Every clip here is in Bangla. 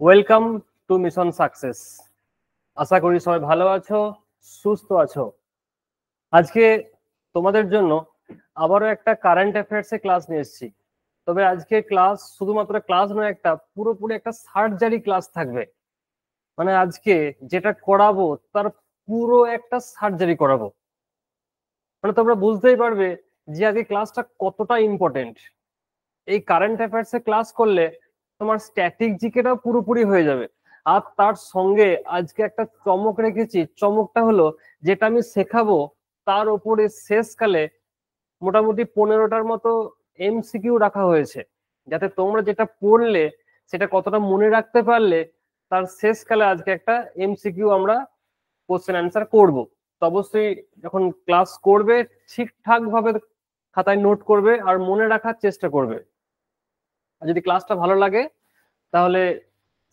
Welcome to mission success. আশা করি সবাই ভালো আছো, সুস্থ আছো। আজকে তোমাদের জন্য আবারও একটা কারেন্ট অ্যাফেয়ার্সে ক্লাস নিয়ে এসেছি। তবে আজকে ক্লাস শুধুমাত্র ক্লাস নয়, একটা পুরোপুরি একটা সার্জারি ক্লাস থাকবে। মানে আজকে যেটা করাবো তার পুরো একটা সার্জারি করাবো। মানে তোমরা বুঝতেই পারবে যে আজকে ক্লাসটা কতটা ইম্পর্টেন্ট। এই কারেন্ট অ্যাফেয়ার্সে ক্লাস করলে তোমার স্ট্যাটিক জিকেটাও পুরোপুরি হয়ে যাবে। আর তার সঙ্গে আজকে একটা চমক রেখেছি। চমকটা হলো যেটা আমি শেখাবো তার উপরে শেষকালে মোটামুটি 15টার মতো এমসিকিউ রাখা হয়েছে, যাতে তোমরা যেটা পড়লে সেটা কতটা মনে রাখতে পারলে তার শেষকালে আজকে একটা এমসিকিউ আমরা কোশ্চেন অ্যান্সার করব। তো অবশ্যই যখন ক্লাস করবে ঠিকঠাক ভাবে খাতায় নোট করবে আর মনে রাখার চেষ্টা করবে। আর যদি ক্লাসটা ভালো লাগে তাহলে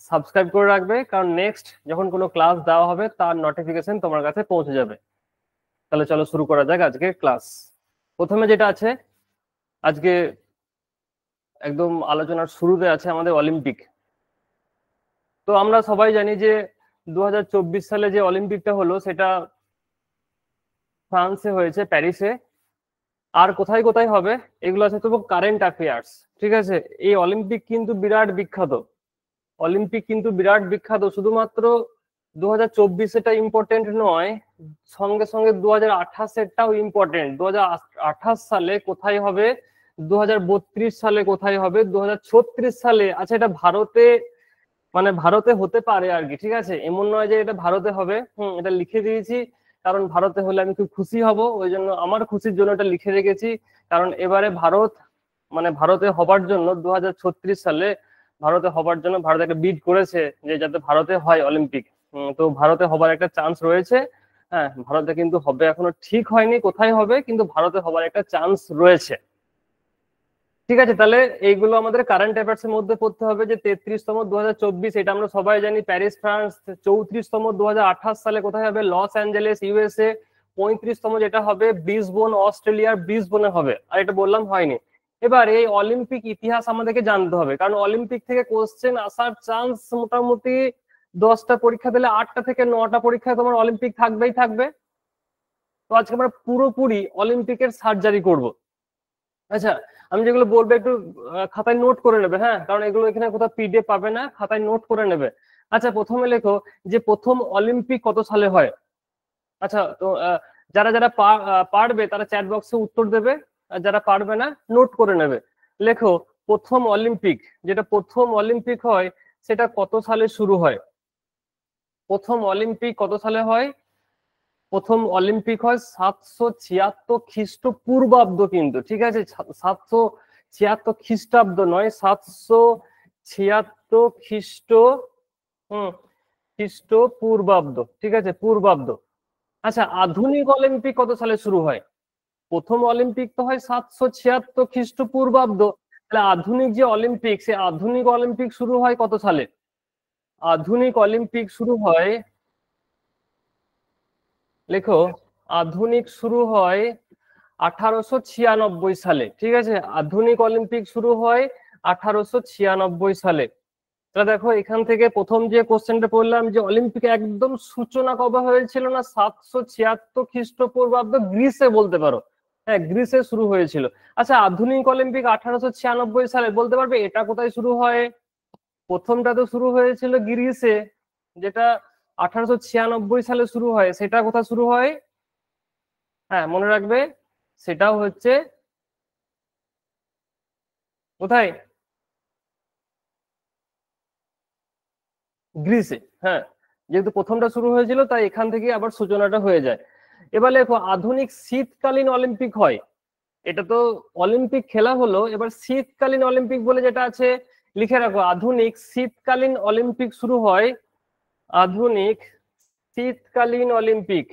সাবস্ক্রাইব করে রাখবে, কারণ নেক্সট যখন কোনো ক্লাস দেওয়া হবে তার নোটিফিকেশন তোমার কাছে পৌঁছে যাবে। তাহলে চলো শুরু করা যাক আজকে ক্লাস। প্রথমে যেটা আছে, আজকে একদম আলোচনার শুরুতে আছে আমাদের অলিম্পিক। তো আমরা সবাই জানি যে 2024 সালে যে অলিম্পিকটা হলো সেটা ফ্রান্সে হয়েছে, প্যারিসে। আর কোথায় কোথায় হবে এগুলো আছে তো কারেন্ট অ্যাফেয়ার্স। ঠিক আছে, এই অলিম্পিক কিন্তু বিরাট বিখ্যাত। অলিম্পিক কিন্তু বিরাট বিখ্যাত। শুধুমাত্র 2024-এটা ইম্পর্টেন্ট নয়, সঙ্গে সঙ্গে 2028-এরটাও ইম্পর্টেন্ট। 2028 সালে কোথায় হবে, 2032 সালে কোথায় হবে, 2036 সালে। আচ্ছা, এটা ভারতে, মানে ভারতে হতে পারে আর কি। ঠিক আছে, এমন নয় যে এটা ভারতে হবে। এটা লিখে দিয়েছি, কারণ ভারতে হলে আমি খুব খুশি হব, ওই জন্য আমার খুশির জন্য এটা লিখে রেখেছি। কারণ এবারে ভারত, মানে ভারতে হবার জন্য 2036 সালে ভারতে হবার জন্য ভারত একটা বিড করেছে যে যাতে ভারতে হয় অলিম্পিক। তো ভারতে হবার একটা চান্স রয়েছে। হ্যাঁ, ভারতে কিন্তু হবে, এখনো ঠিক হয়নি কোথায় হবে, কিন্তু ভারতে হবার একটা চান্স রয়েছে। ঠিক আছে, তাহলে এইগুলো আমাদের কারেন্ট অ্যাফেয়ার্স এর মধ্যে পড়তে হবে। যে 33তম 2024, এটা আমরা সবাই জানি প্যারিস ফ্রান্স। 34তম 2028 সালে কোথায় হবে, লস অ্যাঞ্জেলেস ইউএসএ। 35তম যেটা হবে ব্রিসবেন অস্ট্রেলিয়ার ব্রিসবেনে হবে। আর এটা বললাম হয়নি। এবার এই অলিম্পিক ইতিহাস আমাদেরকে জানতে হবে, কারণ অলিম্পিক থেকে কোশ্চেন আসার চান্স মোটামুটি 10টা পরীক্ষা দিলে 8টা থেকে 9টা পরীক্ষায় তোমার অলিম্পিক থাকবেই থাকবে। তো আজকে আমরা পুরোপুরি অলিম্পিকের সার্জারি করব। আচ্ছা, আমি যেগুলো বলবো একটু খাতায় নোট করে নেবে। হ্যাঁ, কারণ এগুলো এখানে কোথাও পিডিএফ পাবে না, খাতায় নোট করে নেবে। আচ্ছা, প্রথমে লেখো যে প্রথম অলিম্পিক কত সালে হয়। আচ্ছা, তো যারা যারা পারবে তারা চ্যাট বক্সে উত্তর দেবে, আর যারা পারবে না নোট করে নেবে। লেখো প্রথম অলিম্পিক, যেটা প্রথম অলিম্পিক হয় সেটা কত সালে শুরু হয়। প্রথম অলিম্পিক কত সালে হয়? প্রথম অলিম্পিক হয় 776 খ্রিস্টপূর্বাব্দ, কিন্তু ঠিক আছে, 776 খ্রিস্টাব্দ নয়, 776 খ্রিস্টপূর্বাব্দ। ঠিক আছে, পূর্বাব্দ। আচ্ছা, আধুনিক অলিম্পিক কত সালে শুরু হয়? প্রথম অলিম্পিক তো হয় 776 খ্রিস্টপূর্বাব্দ, তাহলে আধুনিক যে অলিম্পিক, সে আধুনিক অলিম্পিক শুরু হয় কত সালে? আধুনিক অলিম্পিক শুরু হয়, লেখো, আধুনিক শুরু হয় 1896 সালে। ঠিক আছে, আধুনিক অলিম্পিক শুরু হয় 1896 সালে। তাহলে দেখো এখান থেকে প্রথম যে কোশ্চেনটা পড়লাম যে অলিম্পিক একদম সূচনা কবে হয়েছিল না, 776 খ্রিস্টপূর্বাব্দ, গ্রিসে বলতে পারো। হ্যাঁ, গ্রিসে শুরু হয়েছিল। আচ্ছা, আধুনিক অলিম্পিক 1896 সালে, বলতে পারবে এটা কোথায় শুরু হয়? প্রথমটা তো শুরু হয়েছিল গ্রিসে, যেটা 1896 সালে শুরু হয়, সেটা কোথায় শুরু হয়? হ্যাঁ, মনে রাখবে, সেটাও হচ্ছে কোথায়? গ্রিসে। হ্যাঁ, যেহেতু প্রথমটা শুরু হয়েছিল তাই এখান থেকে আবার সূচনাটা হয়ে যায়। এবার লেখো আধুনিক শীতকালীন অলিম্পিক হয়। এটা তো অলিম্পিক খেলা হলো, এবার শীতকালীন অলিম্পিক বলে যেটা আছে লিখে রাখো। আধুনিক শীতকালীন অলিম্পিক শুরু হয়, আধুনিক শীতকালীন অলিম্পিক,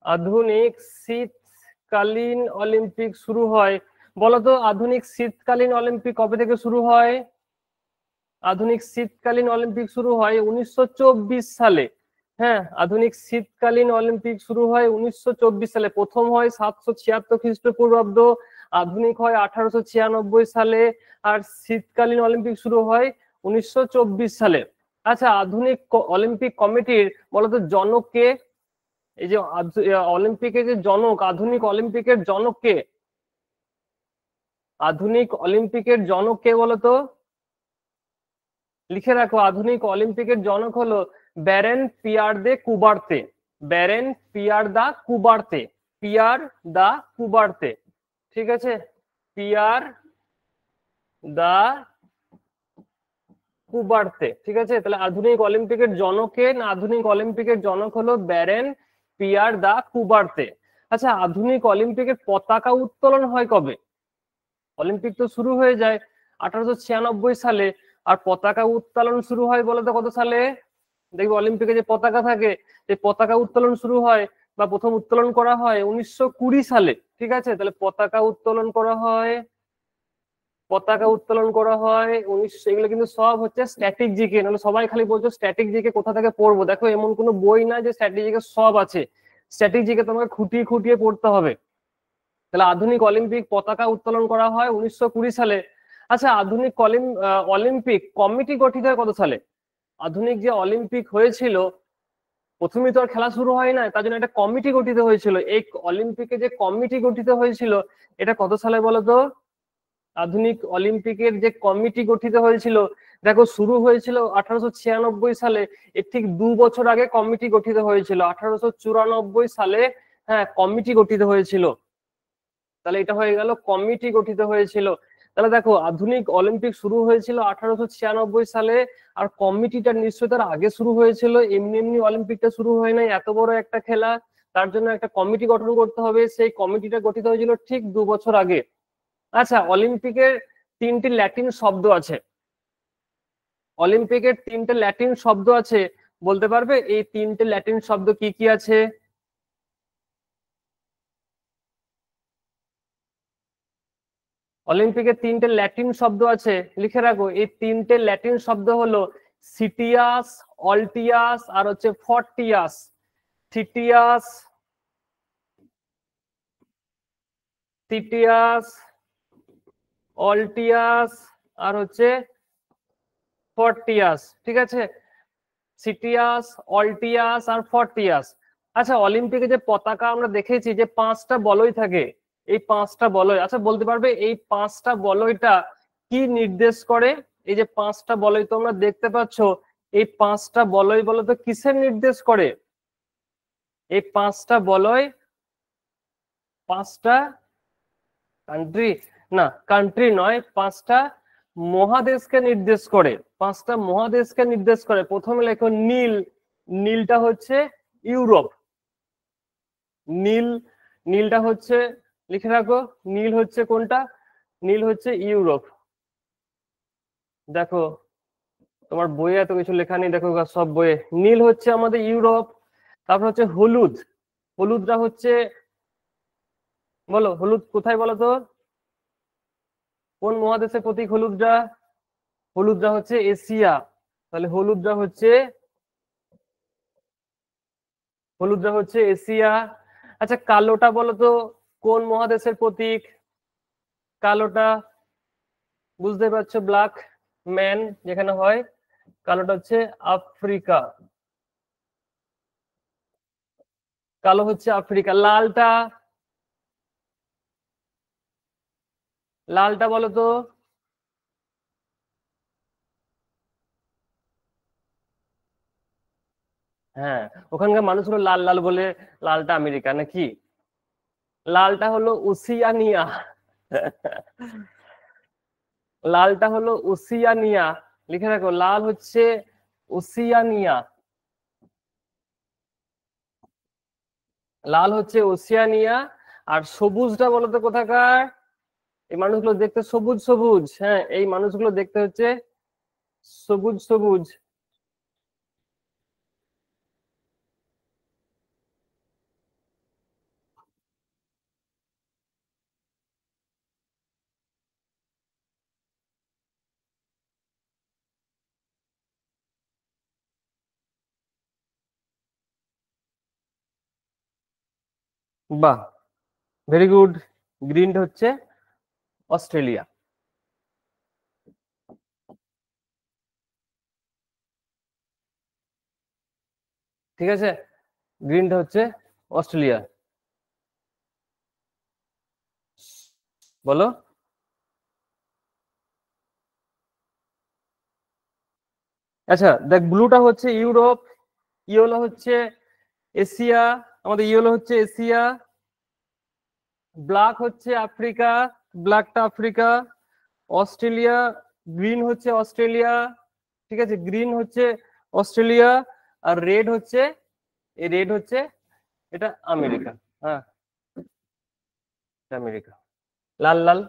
আধুনিক শীতকালীন অলিম্পিক শুরু হয়। বলতো আধুনিক শীতকালীন অলিম্পিক কবে থেকে শুরু হয়? আধুনিক শীতকালীন অলিম্পিক শুরু হয় 1924 সালে। হ্যাঁ, আধুনিক শীতকালীন অলিম্পিক শুরু হয় 1924 সালে। প্রথম হয় 776 খ্রিস্টপূর্বাব্দ, আধুনিক হয় 1896 সালে, আর শীতকালীন অলিম্পিক শুরু হয় 1924 সালে। আচ্ছা, আধুনিক অলিম্পিক কমিটির বলতো জনক কে? এই যে অলিম্পিকের যে জনক, আধুনিক অলিম্পিকের জনক কে? আধুনিক অলিম্পিকের জনক কে বলতো? লিখে রাখো, আধুনিক অলিম্পিকের জনক হলো ব্যারেন পিয়ার দে কুবারতে। ব্যারেন পিয়ার দা কুবারতে। পিয়ার দা কুবারতে। ঠিক আছে, পিয়ার দা কুবারতে। ঠিক আছে, তাহলে আধুনিক অলিম্পিকের জনক কে? না, আধুনিক অলিম্পিকের জনক হলো ব্যারেন পিয়ার দা কুবারতে। আচ্ছা, আধুনিক অলিম্পিকের পতাকা উত্তোলন হয় কবে? অলিম্পিক তো শুরু হয়ে যায় 1896 সালে, আর পতাকা উত্তোলন শুরু হয় বলতো কত সালে? দেখবে অলিম্পিকে যে পতাকা থাকে, এই পতাকা উত্তোলন শুরু হয় বা প্রথম উত্তোলন করা হয় 1920 সালে। ঠিক আছে, তাহলে পতাকা উত্তোলন করা হয়, পতাকা উত্তোলন করা হয় 1900। এগুলো কিন্তু সব হচ্ছে স্ট্যাটিক জিকে, নাহলে সবাই খালি বলছো স্ট্যাটিক জিকে কোথা থেকে পড়বো। দেখো, এমন কোনো বই না যে স্ট্যাটিক জিকে সব আছে। স্ট্যাটিক জিকে তোমাকে খুঁটিয়ে খুঁটিয়ে পড়তে হবে। তাহলে আধুনিক অলিম্পিক পতাকা উত্তোলন করা হয় 1920 সালে। আচ্ছা, আধুনিক অলিম্পিক কমিটি গঠিত হয় কত সালে? আধুনিক যে অলিম্পিক হয়েছিল, প্রথমেই তো আর খেলা শুরু হয় না, তার জন্য একটা কমিটি গঠিত হয়েছিল। এই অলিম্পিকে যে কমিটি গঠিত হয়েছিল, এটা কত সালে বলো তো? আধুনিক অলিম্পিকের যে কমিটি গঠিত হয়েছিল, দেখো শুরু হয়েছিল 1896 সালে, এর ঠিক 2 বছর আগে কমিটি গঠিত হয়েছিল 1894 সালে। হ্যাঁ, কমিটি গঠিত হয়েছিল। তাহলে এটা হয়ে গেল কমিটি গঠিত হয়েছিল। তাহলে দেখো, আধুনিক অলিম্পিক শুরু হয়েছিল 1896 সালে, আর কমিটিটা নিশ্চয়ই তার আগে শুরু হয়েছিল। এমনি এমনি অলিম্পিকটা শুরু হয় নাই, এত বড় একটা খেলা, তার জন্য একটা কমিটি গঠন করতে হবে। সেই কমিটিটা গঠিত হয়েছিল ঠিক 2 বছর আগে। আচ্ছা, অলিম্পিকের 3টি ল্যাটিন শব্দ আছে। অলিম্পিকের 3টে ল্যাটিন শব্দ আছে, বলতে পারবে এই 3টে ল্যাটিন শব্দ কি কি আছে? অলিম্পিকে 3টে ল্যাটিন শব্দ আছে, লিখে রাখো। এই 3টে ল্যাটিন শব্দ হলো সিটিয়াস, অল্টিয়াস আর হচ্ছে ফর্টিয়াস। সিটিয়াস, সিটিয়াস, অল্টিয়াস আর হচ্ছে ফর্টিয়াস। ঠিক আছে, সিটিয়াস, অল্টিয়াস আর ফর্টিয়াস। আচ্ছা, অলিম্পিকে যে পতাকা আমরা দেখেছি যে 5টা বলয় থাকে, এই 5টা বলয়, আচ্ছা বলতে পারবে এই 5টা বলয়টা কি নির্দেশ করে? এই যে 5টা বলয় তোমরা দেখতে পাচ্ছ, এই 5টা বলয় বলতো কিসের নির্দেশ করে? এই 5টা বলয় 5টা কান্ট্রি, না কান্ট্রি নয়, 5টা মহাদেশকে নির্দেশ করে। 5টা মহাদেশকে নির্দেশ করে। প্রথমে লেখো নীল। নীলটা হচ্ছে ইউরোপ। নীল, নীলটা হচ্ছে, লিখে রাখো, নীল হচ্ছে কোনটা? নীল হচ্ছে ইউরোপ। দেখো, তোমার বইয়ে এত কিছু লেখা নেই, দেখো সব বইয়ে নীল হচ্ছে আমাদের ইউরোপ। তারপর হচ্ছে হলুদ। হলুদটা হচ্ছে, বলো হলুদ কোথায় বলো তো? কোন মহাদেশের প্রতীক হলুদটা? হলুদটা হচ্ছে এশিয়া। তাহলে হলুদটা হচ্ছে, হলুদটা হচ্ছে এশিয়া। আচ্ছা, কালোটা বলো তো কোন মহাদেশের প্রতীক? কালোটা, বুঝতে পারছো, ব্ল্যাক ম্যান যেখানে হয়, কালোটা হচ্ছে আফ্রিকা। কালো হচ্ছে আফ্রিকা। লালটা, লালটা বলো তো? হ্যাঁ, ওখানকার মানুষগুলো লাল লাল বলে লালটা আমেরিকা নাকি? লালটা হলো ওসিয়ানিয়া। লালটা হলো ওসিয়ানিয়া, লিখে রাখো, লাল হচ্ছে ওসিয়ানিয়া। লাল হচ্ছে ওসিয়ানিয়া। আর সবুজটা বলতো কোথাকার? এই মানুষগুলো দেখতে সবুজ সবুজ, হ্যাঁ এই মানুষগুলো দেখতে হচ্ছে সবুজ সবুজ। বাহ, ভেরি গুড। গ্রিনটা হচ্ছে অস্ট্রেলিয়া। ঠিক আছে, গ্রিনটা হচ্ছে অস্ট্রেলিয়া। বলো। আচ্ছা দেখ, ব্লুটা হচ্ছে ইউরোপ, ইয়েলো হচ্ছে এশিয়া, আমাদের ইয়েলো হচ্ছে এশিয়া, ব্ল্যাক হচ্ছে আফ্রিকা, ব্ল্যাকটা আফ্রিকা, অস্ট্রেলিয়া, গ্রিন হচ্ছে অস্ট্রেলিয়া, ঠিক আছে, গ্রিন হচ্ছে অস্ট্রেলিয়া, আর রেড হচ্ছে, এই রেড হচ্ছে এটা আমেরিকা। হ্যাঁ, আমেরিকা। লাল লাল,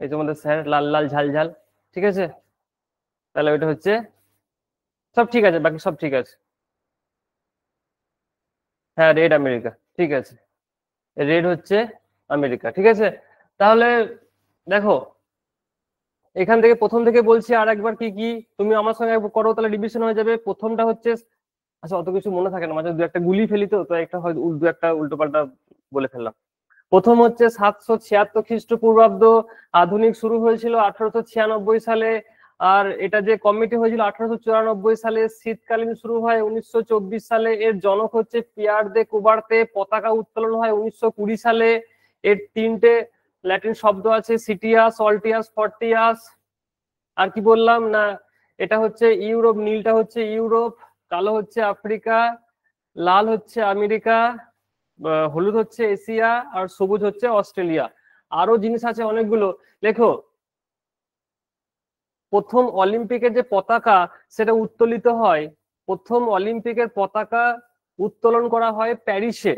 এই তোমাদের স্যার লাল লাল ঝাল ঝাল, ঠিক আছে, তাহলে ওইটা হচ্ছে সব ঠিক আছে, বাকি সব ঠিক আছে। হ্যাঁ রেড আমেরিকা, ঠিক আছে, রেড হচ্ছে আমেরিকা, ঠিক আছে। তাহলে দেখো, এখান থেকে প্রথম থেকে বলছি আর একবার কি কি, তুমি আমার সঙ্গে একবার করো, তাহলে ডিভিশন হয়ে যাবে। প্রথমটা হচ্ছে, আচ্ছা অত কিছু মনে থাকে না, মাঝে দু একটা গুলি ফেলি, তো একটা হয়তো দু একটা উল্টো পাল্টা বলে ফেললাম। প্রথম হচ্ছে 776 খ্রিস্টপূর্বাব্দ, আধুনিক শুরু হয়েছিল 1896 সালে, আর এটা যে কমিটি হয়েছিল 1894 সালে, শীতকালীন শুরু হয় 1924 সালে, এর জনক হচ্ছে পিয়ার দে কুবার্তে, পতাকা উত্তোলন হয় 1920 সালে, এর তিনটে ল্যাটিন শব্দ আছে, সিটিয়াস, অল্টিয়াস, ফর্টিয়াস। আর কি বললাম না, এটা হচ্ছে ইউরোপ, নীলটা হচ্ছে ইউরোপ, কালো হচ্ছে আফ্রিকা, লাল হচ্ছে আমেরিকা, হলুদ হচ্ছে এশিয়া, আর সবুজ হচ্ছে অস্ট্রেলিয়া। আরো জিনিস আছে অনেকগুলো, লেখো। প্রথম অলিম্পিকের যে পতাকা সেটা উত্তোলিত হয়, প্রথম অলিম্পিকের পতাকা উত্তোলন করা হয় প্যারিসে,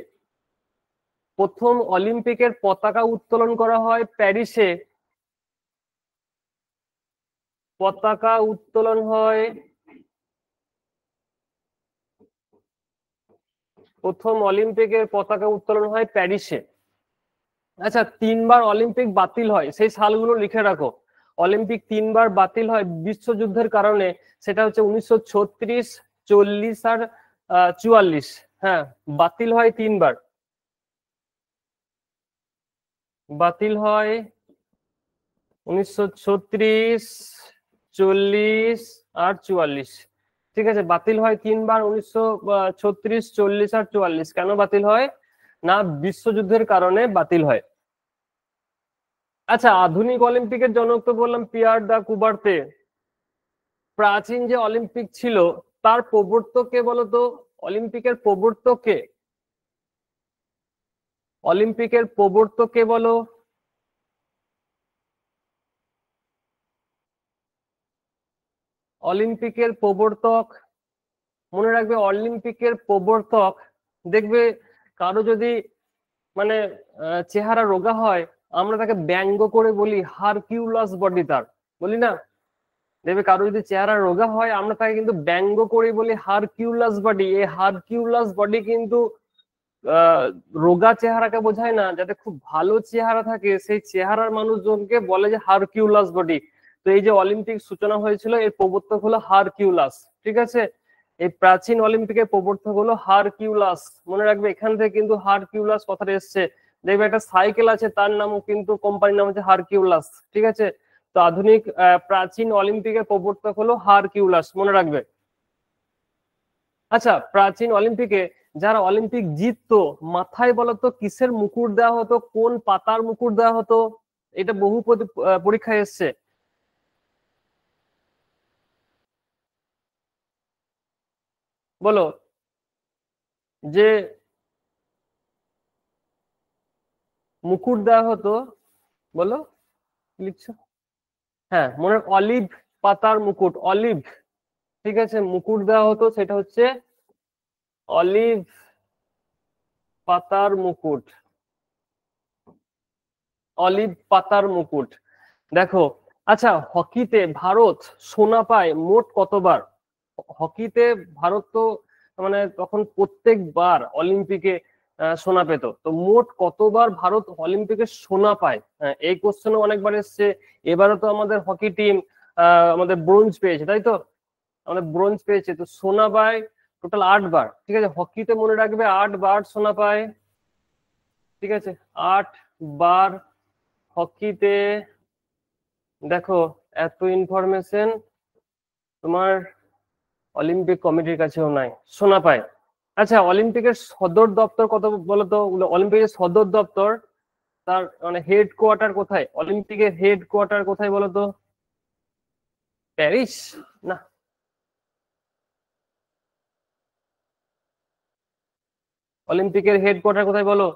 প্রথম অলিম্পিকের পতাকা উত্তোলন করা হয় প্যারিসে, পতাকা উত্তোলন হয়, প্রথম অলিম্পিকের পতাকা উত্তোলন হয় প্যারিসে। আচ্ছা, তিনবার অলিম্পিক বাতিল হয়, সেই সালগুলো লিখে রাখো। অলিম্পিক তিনবার বাতিল হয় বিশ্বযুদ্ধের কারণে, সেটা হচ্ছে 1936, 40 আর 44। হ্যাঁ, বাতিল হয় তিনবার, বাতিল হয় 1936, 40 আর 44। ঠিক আছে, বাতিল হয় তিনবার, 1936, 40 আর 44। কেন বাতিল হয় না, বিশ্বযুদ্ধের কারণে বাতিল হয়। আচ্ছা, আধুনিক অলিম্পিকের জনক তো বললাম পিয়ার দা কুবার্তে। প্রাচীন যে অলিম্পিক ছিল তার প্রবর্তক কে বলতো? অলিম্পিকের প্রবর্তক কে? অলিম্পিকের প্রবর্তক কে বলো? অলিম্পিকের প্রবর্তক, মনে রাখবে অলিম্পিকের প্রবর্তক, দেখবে কারো যদি মানে চেহারা রোগা হয়, আমরা তাকে ব্যঙ্গ করে বলি হারকিউলাস বডি, তার বলি না? দেখবে কারো যদি চেহারা রোগা হয়, আমরা তাকে কিন্তু ব্যঙ্গ করে বলি হারকিউলাস বডি। এই হারকিউলাস বডি কিন্তু আহ রোগা চেহারাকে বোঝায় না, যাতে খুব ভালো চেহারা থাকে সেই চেহারার মানুষজনকে বলে যে হারকিউলাস বডি। তো এই যে অলিম্পিক সূচনা হয়েছিল, এর প্রবর্তক হলো হারকিউলাস, ঠিক আছে। এই প্রাচীন অলিম্পিকের প্রবর্তক হলো হারকিউলাস, মনে রাখবে এখান থেকে কিন্তু হারকিউলাস কথাটা এসছে। দেখবে একটা সাইকেল আছে, তার নামও কিন্তু কোম্পানির নাম হচ্ছে হারকিউলাস, ঠিক আছে। তো আধুনিক প্রাচীন অলিম্পিকের প্রবর্তক হলো হারকিউলাস, মনে রাখবে। আচ্ছা, প্রাচীন অলিম্পিকে যারা অলিম্পিক জিততো, মাথায় বলতো কিসের মুকুট দেওয়া হতো, কোন পাতার মুকুট দেওয়া হতো? এটা বহু পরীক্ষায় এসছে। বলো, যে মুকুট দেওয়া হতো, বলো কি লিখছো? হ্যাঁ, মনে অলিভ পাতার মুকুট, অলিভ, ঠিক আছে, মুকুট দেওয়া হতো, সেটা হচ্ছে অলিভ পাতার মুকুট, অলিভ পাতার মুকুট। দেখো, আচ্ছা হকিতে ভারত সোনা পায় মোট কতবার? হকিতে ভারত তো মানে তখন প্রত্যেকবার অলিম্পিকে সোনা পেত, তো মোট কতবার ভারত অলিম্পিকে সোনা পায়? এই কোশ্চেনও অনেকবার এসছে। এবারও তো আমাদের হকি টিম আমাদের ব্রোঞ্জ পেয়েছে, তাই তো? আমাদের ব্রোঞ্জ পেয়েছে, তো সোনা পায় টোটাল 8 বার, ঠিক আছে। হকিতে মনে রাখবে 8 বার সোনা পায়, ঠিক আছে, 8 বার হকিতে। দেখো, এত ইনফরমেশন তোমার অলিম্পিক কমিটির কাছেও নাই, শোনা পায়। আচ্ছা, অলিম্পিকের সদর দপ্তর কত বলতো? অলিম্পিকের সদর দপ্তর তার মানে হেড কোয়ার্টার কোথায়? অলিম্পিকের হেড কোয়ার্টার কোথায় বলতো? প্যারিস? না। অলিম্পিকের হেড কোয়ার্টার কোথায় বলো?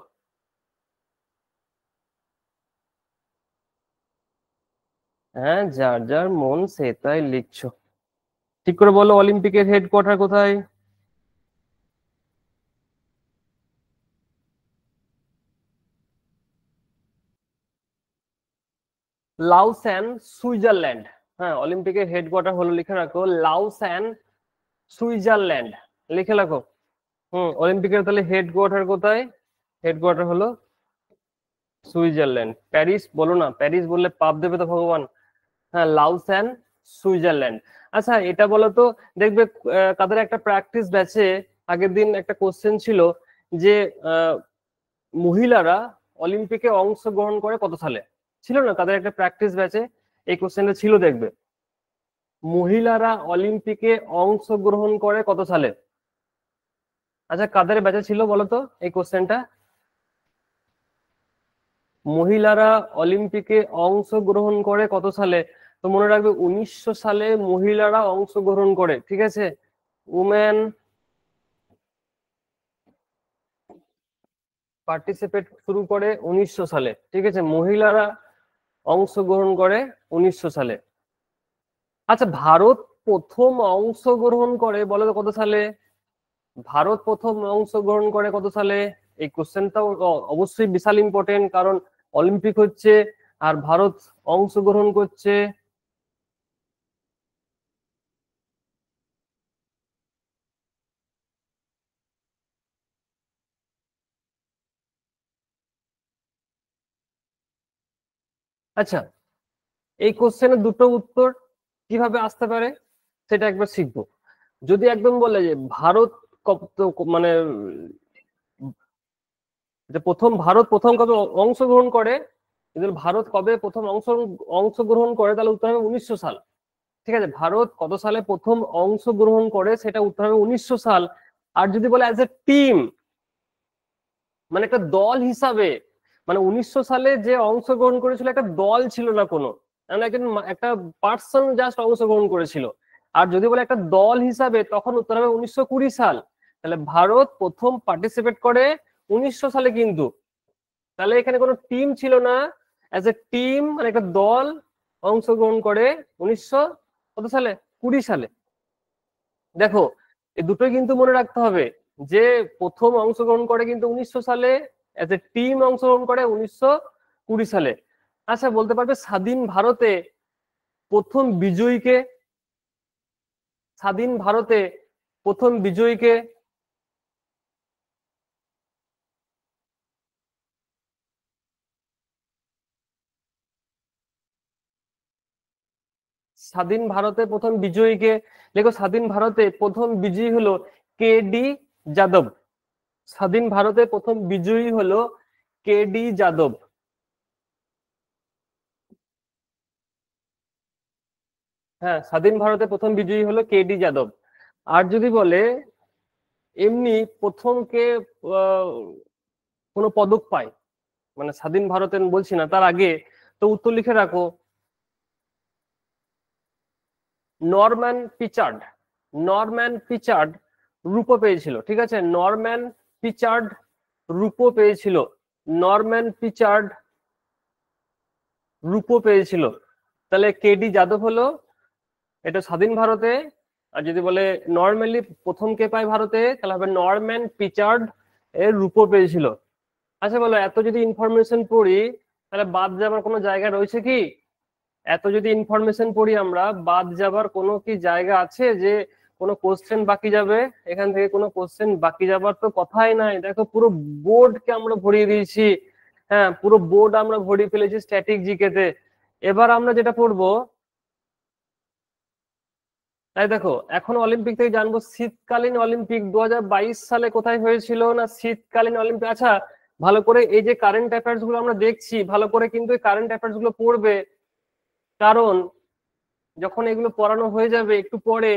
হ্যাঁ, যার যার মন সে তাই লিখছো। ঠিক করে বলো, অলিম্পিকের হেড কোয়ার্টার কোথায়? লাউসেন, সুইজারল্যান্ড। হ্যাঁ, অলিম্পিকের হেড কোয়ার্টার হলো, লিখে রাখো, লাউসেন, সুইজারল্যান্ড। লিখে রাখো। অলিম্পিকের তাহলে হেড কোয়ার্টার কোথায়? হেড কোয়ার্টার হলো সুইজারল্যান্ড। প্যারিস বলো না, প্যারিস বললে পাপ দেবে তো ভগবান। হ্যাঁ, লাউসেন, সুইজারল্যান্ড। আচ্ছা, এটা বলো তো, দেখবে কাদের একটা প্র্যাকটিস ব্যাচে আগের দিন একটা কোশ্চেন ছিল যে আহ, মহিলারা অলিম্পিকে অংশগ্রহণ করে কত সালে? ছিল না তাদের একটা প্র্যাকটিস ব্যাচে? এই কোশ্চেনটা ছিল, দেখবে। মহিলারা অলিম্পিকে অংশগ্রহণ করে কত সালে? আচ্ছা, কাদের ব্যাচে ছিল বলো তো এই কোশ্চেনটা? মহিলারা অলিম্পিকে অংশগ্রহণ করে কত সালে? তো মনে রাখবে, 1900 সালে মহিলারা অংশগ্রহণ করে, ঠিক আছে? উমেন পার্টিসিপেট শুরু করে 1900 সালে, ঠিক আছে? মহিলারা অংশগ্রহণ করে 1900 সালে। আচ্ছা, ভারত প্রথম অংশগ্রহণ করে বলো তো কত সালে? ভারত প্রথম অংশগ্রহণ করে কত সালে? এই কোশ্চেনটাও অবশ্যই বিশাল ইম্পর্টেন্ট, কারণ অলিম্পিক হচ্ছে আর ভারত অংশগ্রহণ করছে। আচ্ছা, এই কোশ্চেনের দুটো উত্তর কিভাবে আসতে পারে সেটা একবার শিখবো। যদি একদম বলে যে ভারত মানে যে ভারত প্রথম কবে অংশগ্রহণ করে, যদি ভারত কবে প্রথম অংশগ্রহণ করে, তাহলে উত্তর হবে 1900 সাল। ঠিক আছে, ভারত কত সালে প্রথম অংশগ্রহণ করে সেটা উত্তর হবে 1900 সাল। আর যদি বলে অ্যাজ এ টিম, মানে একটা দল হিসাবে, মানে 1900 সালে যে অংশগ্রহণ করেছিল একটা দল ছিল না কোনো, মানে একজন একটা পার্সন জাস্ট অংশগ্রহণ করেছিল। আর যদি বলে একটা দল হিসাবে, তখন উত্তর হবে 1920 সাল। তাহলে ভারত প্রথম পার্টিসিপেট করে 1900 সালে, কিন্তু তাহলে এখানে কোনো টিম ছিল না। অ্যাজ এ টিম মানে একটা দল অংশগ্রহণ করে 1900 কত সালে? 20 সালে। দেখো, এই দুটোই কিন্তু মনে রাখতে হবে, যে প্রথম অংশগ্রহণ করে কিন্তু 1900 সালে, এজ এ টিম অংশগ্রহণ করে 1920 সালে। আচ্ছা, বলতে পারবে স্বাধীন ভারতে প্রথম বিজয়ীকে? স্বাধীন ভারতে প্রথম বিজয়ীকে? স্বাধীন ভারতে প্রথম বিজয়ীকে? দেখো, স্বাধীন ভারতে প্রথম বিজয়ী হলো কে ডি যাদব। স্বাধীন ভারতে প্রথম বিজয়ী হলো কে ডি যাদব। হ্যাঁ, স্বাধীন ভারতে প্রথম বিজয়ী হলো কে ডি যাদব। আর যদি বলে এমনি প্রথম কে আহ, কোনো পদক পায়, মানে স্বাধীন ভারতের বলছি না, তার আগে, তো উত্তর লিখে রাখো, নরম্যান পিচার্ড। নরম্যান পিচার্ড রূপো পেয়েছিল, ঠিক আছে? নরম্যান পিচার্ড রূপো পেয়েছিল। নরম্যান পিচার্ড রূপো পেয়েছিল। তাহলে কে ডি যাদব হলো এটা স্বাধীন ভারতে। আর যদি বলে নর্মালি প্রথম কে পায় ভারতে, তাহলে হবে নরম্যান পিচার্ড এর রূপো পেয়েছিল। আচ্ছা, বলো, এত যদি ইনফরমেশন পড়ি, তাহলে বাদ যাবার কোনো জায়গা রয়েছে কি? এত যদি ইনফরমেশন পড়ি আমরা, বাদ যাবার কোনো কি জায়গা আছে যে কোনো কোশ্চেন বাকি যাবে? এখান থেকে কোনো কোশ্চেন বাকি যাবার তো কথাই নাই। দেখো, পুরো বোর্ডকে আমরা ভরিয়ে দিয়েছি। হ্যাঁ, পুরো বোর্ড আমরা ভরিয়ে ফেলেছি স্ট্যাটিক জিকে তে। এবার আমরা যেটা পড়বো, তাই দেখো, এখন অলিম্পিক থেকে জানবো শীতকালীন অলিম্পিক 2022 সালে কোথায় হয়েছিল না। শীতকালীন অলিম্পিক, আচ্ছা, ভালো করে এই যে কারেন্ট অ্যাফেয়ার্স গুলো আমরা দেখছি, ভালো করে কিন্তু এই কারেন্ট অ্যাফেয়ার্স গুলো পড়বে। কারণ যখন এগুলো পড়ানো হয়ে যাবে একটু পরে,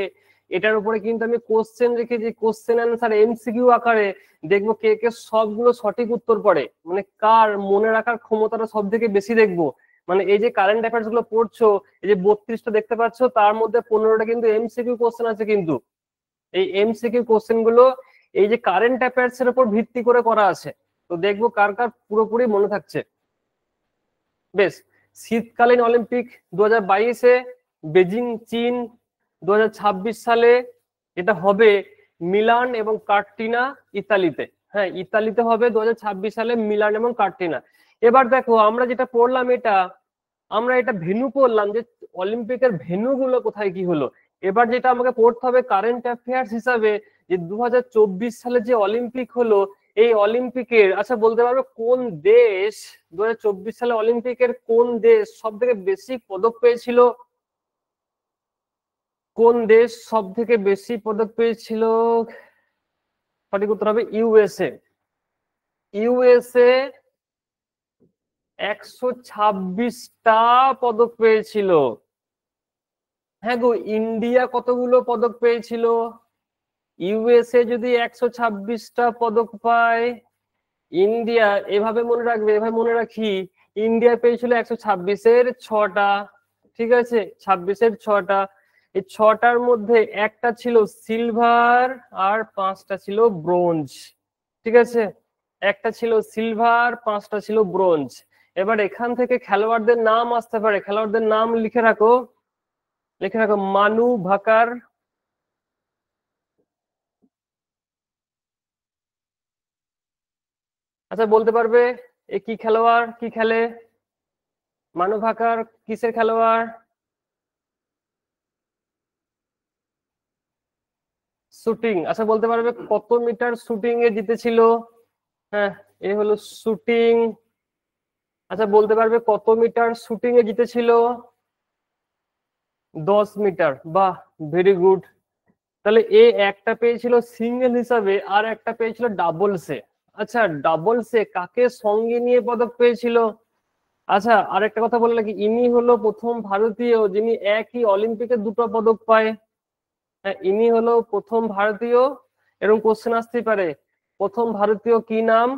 এটার উপরে কিন্তু আমি কোশ্চেন রেখে যে কোশ্চেন অ্যান্সার এমসিকিউ আকারে দেখবো কে কে সবগুলো সঠিক উত্তর পড়ে, মানে কার মনে রাখার ক্ষমতাটা সব থেকে বেশি দেখবো। মানে এই যে কারেন্ট অ্যাফেয়ার্স গুলো পড়ছো, এই যে 32টা দেখতে পাচ্ছ, তার মধ্যে 15টা কিন্তু এমসিকিউ কোশ্চেন আছে। কিন্তু এই এমসিকিউ কোশ্চেন গুলো এই যে কারেন্ট অ্যাফেয়ার্স এর উপর ভিত্তি করে করা আছে, তো দেখবো কার কার পুরোপুরি মনে থাকছে। বেশ, শীতকালীন অলিম্পিক 2022-এ বেজিং চীন, 2026 সালে এটা হবে মিলান এবং কার্টিনা ইতালিতে। হ্যাঁ, ইতালিতে হবে 2026 সালে মিলান এবং কার্টিনা। এবার দেখো আমরা যেটা পড়লাম আমরা এটা ভেন্যু পড়লাম যে অলিম্পিকের ভেন্যু গুলো কোথায় কি হলো। এবার যেটা আমাকে পড়তে হবে কারেন্ট অ্যাফেয়ার্স হিসাবে যে 2024 সালে যে অলিম্পিক হলো, এই অলিম্পিকের আচ্ছা বলতে পারবে কোন দেশ 2024 সালে অলিম্পিকের কোন দেশ সব থেকে বেশি পদক পেয়েছিল? কোন দেশ সব থেকে বেশি পদক পেয়েছিল? সঠিক উত্তর হবে ইউএসএ। ইউএসএ 126টা পদক পেয়েছিল। হ্যাঁ গো, ইন্ডিয়া কতগুলো পদক পেয়েছিল? ইউএসএ যদি 126টা পদক পায়, ইন্ডিয়া এভাবে মনে রাখবে, এভাবে মনে রাখি, ইন্ডিয়া পেয়েছিল 126-এর 6টা। ঠিক আছে, 26-এর 6টা। এই 6টার মধ্যে একটা ছিল সিলভার আর 5টা ছিল ব্রোঞ্জ। ঠিক আছে, একটা ছিল সিলভার, 5টা ছিল ব্রোঞ্জ। এবার এখান থেকে খেলোয়াড়দের নাম আসতে পারে, খেলোয়াড়দের নাম লিখে রাখো, লিখে রাখো। মানু ভাকার, আচ্ছা বলতে পারবে এ কি খেলোয়াড়, কি খেলে? মানু ভাকার কিসের খেলোয়াড়? শুটিং। আচ্ছা বলতে পারবে কত মিটার শুটিং এ জিতেছিল? হ্যাঁ, এ হলো শুটিং। আচ্ছা বলতে পারবে কত মিটার শুটিং এ জিতেছিল? 10 মিটার। বাহ, ভেরি গুড। তাহলে এ একটা পেয়েছিল সিঙ্গেল হিসাবে আর একটা পেয়েছিল ডাবলসে। আচ্ছা ডাবলসে কাকে সঙ্গে নিয়ে পদক পেয়েছিল? আচ্ছা আরেকটা কথা বলে রাখি, ইনি হলো প্রথম ভারতীয় যিনি একই অলিম্পিকে দুটো পদক পায়। হ্যাঁ, ইনি হলো প্রথম ভারতীয়। এরকম কোশ্চেন আসতেই পারে, প্রথম ভারতীয় কি নাম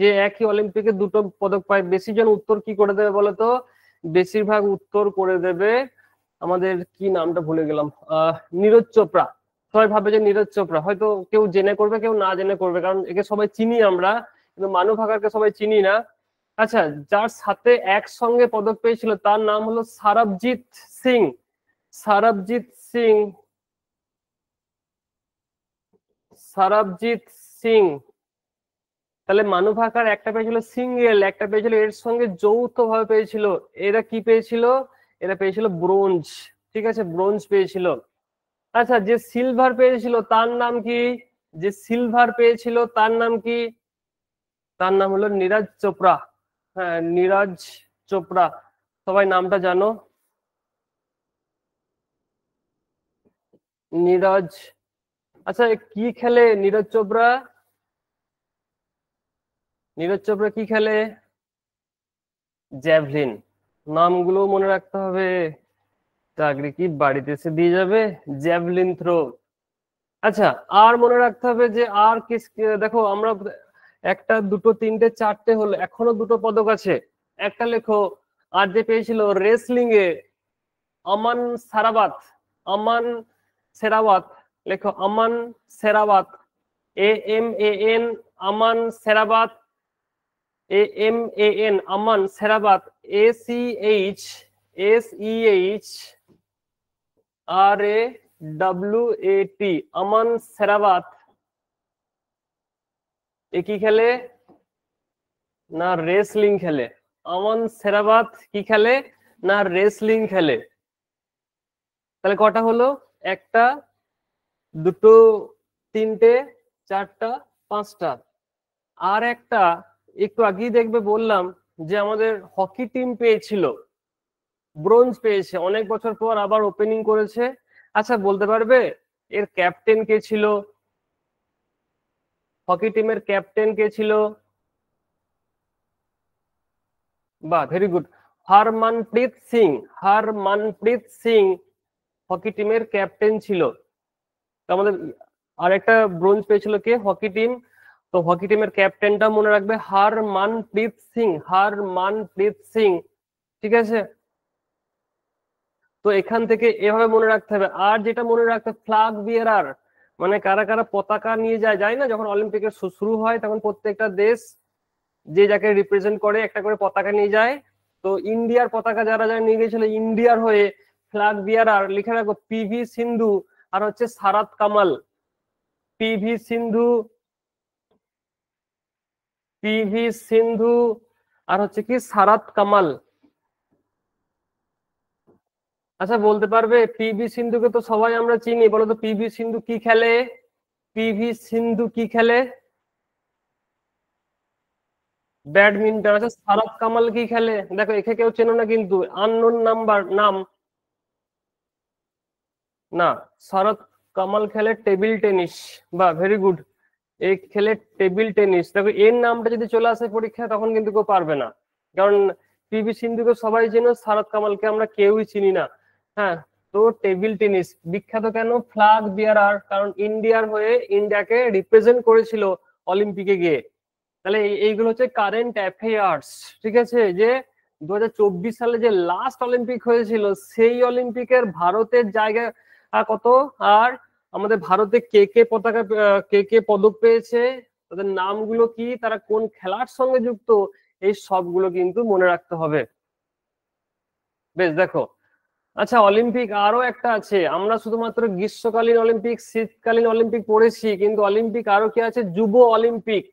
যে একই অলিম্পিকে দুটো পদক পায়? বেশি জন উত্তর কি করে দেবে বলতো? বেশিরভাগ উত্তর করে দেবে আমাদের কি নামটা ভুলে গেলাম, নীরজ চোপড়া। সবাই ভাবে যে নীরজ চোপড়া, হয়তো কেউ জেনে করবে কেউ না জেনে করবে, কারণ একে সবাই চিনি আমরা, কিন্তু মানু ভাকারকে সবাই চিনি না। আচ্ছা, যার সাথে একসঙ্গে পদক পেয়েছিল তার নাম হলো সারবজিৎ সিং। সারবজিৎ সিং, সারবজিৎ সিং। তাহলে মানু ভাকার একটা পেয়েছিল সিঙ্গেল, একটা পেয়েছিল এর সঙ্গে যৌথ ভাবে পেয়েছিল। এরা কি পেয়েছিল? এরা পেয়েছিল ব্রোঞ্জ। ঠিক আছে, ব্রোঞ্জ পেয়েছিল। আচ্ছা, যে সিলভার পেয়েছিল তার নাম কি? যে সিলভার পেয়েছিল তার নাম কি? তার নাম হলো নীরজ চোপড়া। হ্যাঁ, নীরজ চোপড়া। সবাই নামটা জানো, নীরজ। আচ্ছা কি খেলে নীরজ চোপড়া? নীরজ চোপড়া কি খেলে? জ্যাভলিন। নামগুলো মনে রাখতে হবে, চাকরি কি বাড়িতে এসে দিয়ে যাবে? Javelin throw. আচ্ছা, আর মনে রাখতে হবে যে আর দেখো আমরা একটা দুটো তিনটে চারটে হলো, এখনো দুটো পদক আছে। একটা লেখো, আর যে পেয়েছিল রেসলিং এ আমান সারাবাত। আমান সেরাওয়াত, লেখো আমান সেরাওয়াত। AMAN, আমান সেরাবাত। AMAN, আমান সেরাবাত। SEHRAWAT, আমান সেরাবাত। এ কি খেলে? না রেসলিং খেলে। আমান সেরাবাত কি খেলে? না রেসলিং খেলে। তাহলে কটা হলো? একটা, দুটো, তিনটে, চারটা, পাঁচটা। আর একটা একটু আগেই দেখবে বললাম যে আমাদের হকি টিম পেয়েছিল, ব্রোঞ্জ পেয়েছে, অনেক বছর পর আবার ওপেনিং করেছে। আচ্ছা বলতে পারবে এর ক্যাপ্টেন কে ছিল? হকি টিমের ক্যাপ্টেন কে ছিল? বাহ, very good. Harmanpreet Singh. Harmanpreet Singh hockey টিমের ক্যাপ্টেন ছিল। আমাদের আরেকটা ব্রোঞ্জ পেয়েছিল কে? Hockey team. তো হকি টিমের ক্যাপ্টেনটা মনে রাখবে হরমনপ্রীত সিং, হরমনপ্রীত সিং, ঠিক আছে। তো এখান থেকে এভাবে মনে রাখতে হবে। আর যেটা মনে রাখতে, ফ্ল্যাগ বিয়ারার মানে কারা কারা পতাকা নিয়ে যায় না, যখন অলিম্পিকের শুরু হয় তখন প্রত্যেকটা দেশ যে যাকে রিপ্রেজেন্ট করে একটা করে পতাকা নিয়ে যায়। তো ইন্ডিয়ার পতাকা যারা যারা নিয়ে গেছিল ইন্ডিয়ার হয়ে ফ্ল্যাগ বিয়ারার, লিখে রাখো পিভি সিন্ধু আর হচ্ছে সারাত কামাল। পিভি সিন্ধু, পিভি সিন্ধু আর হচ্ছে কি সারাত কামাল। আচ্ছা বলতে পারবে পিভি সিন্ধুকে তো সবাই আমরা চিনি, বলো তো পিভি সিন্ধু কি খেলে? পিভি সিন্ধু কি খেলে? ব্যাডমিন্টন। আচ্ছা সারাত কামাল কি খেলে? দেখো একে কেউ চেনো না কিন্তু, আননোন নাম্বার নাম। না, সারাত কামাল খেলে টেবিল টেনিস। বা ভেরি গুড, এই খেলে টেবিল টেনিস। দেখো এর নামটা যদি চলে আসে পরীক্ষায় তখন কিন্তু কেউ পারবে না, কারণ পিভি সিন্ধুকে সবাই চেনো, সারাত কামালকে আমরা কেউই চিনি না। হ্যাঁ, তো টেবিল টেনিস বিখ্যাত কেন? ফ্ল্যাগ বিয়ারার, কারণ ইন্ডিয়ার হয়ে ইন্ডিয়াকে রিপ্রেজেন্ট করেছিল অলিম্পিকে গিয়ে। তাহলে এইগুলো হচ্ছে কারেন্ট অ্যাফেয়ার্স, ঠিক আছে। যে 2024 সালে যে লাস্ট অলিম্পিক হয়েছিল সেই অলিম্পিকের ভারতের জায়গা কত, আর আমাদের ভারতে কে কে পতাকা কে কে পদক পেয়েছে, তাদের নামগুলো কি, তারা কোন খেলার সঙ্গে যুক্ত, এই সবগুলো কিন্তু মনে রাখতে হবে। বেশ, দেখো আচ্ছা অলিম্পিক আরো একটা আছে। আমরা শুধুমাত্র গ্রীষ্মকালীন অলিম্পিক, শীতকালীন অলিম্পিক পড়েছি, কিন্তু অলিম্পিক আরো কি আছে? যুব অলিম্পিক।